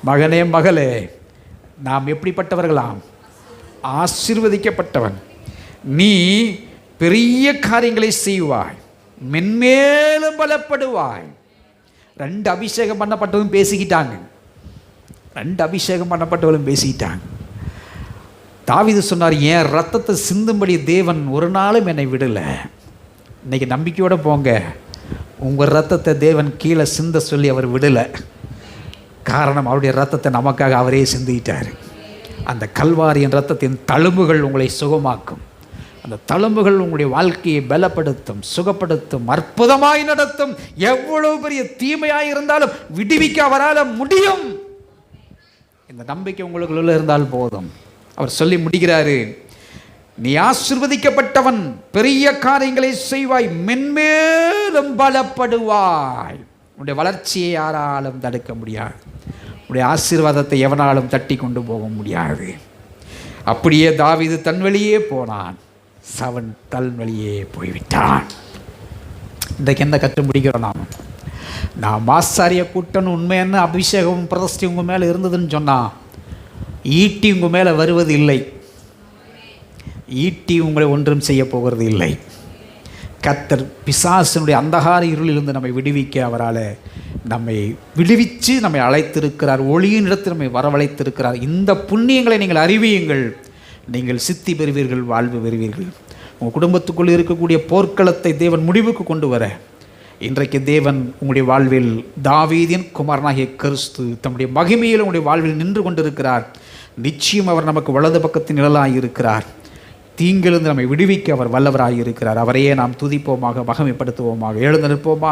மகனே மகளே, நாம் எப்படிப்பட்டவர்களாம்? ஆசீர்வதிக்கப்பட்டவன். நீ பெரிய காரியங்களை செய்வாய், மென்மேலும் பலப்படுவாய். 2 அபிஷேகம் பண்ணப்பட்டவங்க பேசிக்கிட்டாங்க. 2 அபிஷேகம் பண்ணப்பட்டவர்களும் பேசிக்கிட்டாங்க. தாவீது சொன்னார், என் ரத்தத்தை சிந்தும்படி தேவன் ஒரு நாளும் என்னை விடலை. இன்னைக்கு நம்பிக்கையோடு போங்க. உங்கள் ரத்தத்தை தேவன் கீழே சிந்த சொல்லி அவர் விடலை. காரணம், அவருடைய ரத்தத்தை நமக்காக அவரே சிந்திட்டார். அந்த கல்வாரியின் ரத்தத்தின் தழும்புகள் உங்களை சுகமாக்கும். அந்த தழும்புகள் உங்களுடைய வாழ்க்கையை பலப்படுத்தும், சுகப்படுத்தும், அற்புதமாய் நடத்தும். எவ்வளவு பெரிய தீமையாய் இருந்தாலும் விடுவிக்க அவரால் முடியும். இந்த நம்பிக்கை உங்களுக்குள்ள இருந்தால் போதும். அவர் சொல்லி முடிக்கிறாரு, நீ ஆசீர்வதிக்கப்பட்டவன், பெரிய காரியங்களை செய்வாய், மென்மேலும் பலப்படுவாய். உன்னுடைய வளர்ச்சியை யாராலும் தடுக்க முடியாது. உன்னுடைய ஆசீர்வாதத்தை எவனாலும் தட்டி கொண்டு போக முடியாது. அப்படியே தாவீது தன் வழியே போனான், சவுல் தன் வழியே போய்விட்டான். இன்றைக்கு என்ன கற்று முடிக்கிறோம்? நாம் ஆசாரிய கூட்டம் உண்மையான அபிஷேகம் பிரதிஷ்டை உங்கள் மேலே இருந்ததுன்னு சொன்னால் ஈட்டி உங்கள் மேலே வருவது இல்லை. ஈட்டி உங்களை ஒன்றும் செய்ய போகிறது இல்லை. கர்த்தர் பிசாசனுடைய அந்தகார இருளிலிருந்து நம்மை விடுவிக்க அவரால் நம்மை விடுவித்து நம்மை அழைத்திருக்கிறார். ஒளியின் இடத்தில் நம்மை வரவழைத்திருக்கிறார். இந்த புண்ணியங்களை நீங்கள் அறிவியுங்கள், நீங்கள் சித்தி பெறுவீர்கள், வாழ்வு பெறுவீர்கள். உங்கள் குடும்பத்துக்குள்ளே இருக்கக்கூடிய போர்க்களத்தை தேவன் முடிவுக்கு கொண்டு வர இன்றைக்கு தேவன் உங்களுடைய வாழ்வில் தாவீதின் குமாரனாகிய கிறிஸ்து தம்முடைய மகிமையில் உங்களுடைய வாழ்வில் நின்று கொண்டிருக்கிறார். நிச்சயம் அவர் நமக்கு வலது பக்கத்தின் நிழலாக இருக்கிறார். தீங்கிலிருந்து நம்மை விடுவிக்க அவர் வல்லவராக இருக்கிறார். அவரையே நாம் துதிப்போமாக, மகிமைப்படுத்துவோமாக. எழுந்து நிற்போமா?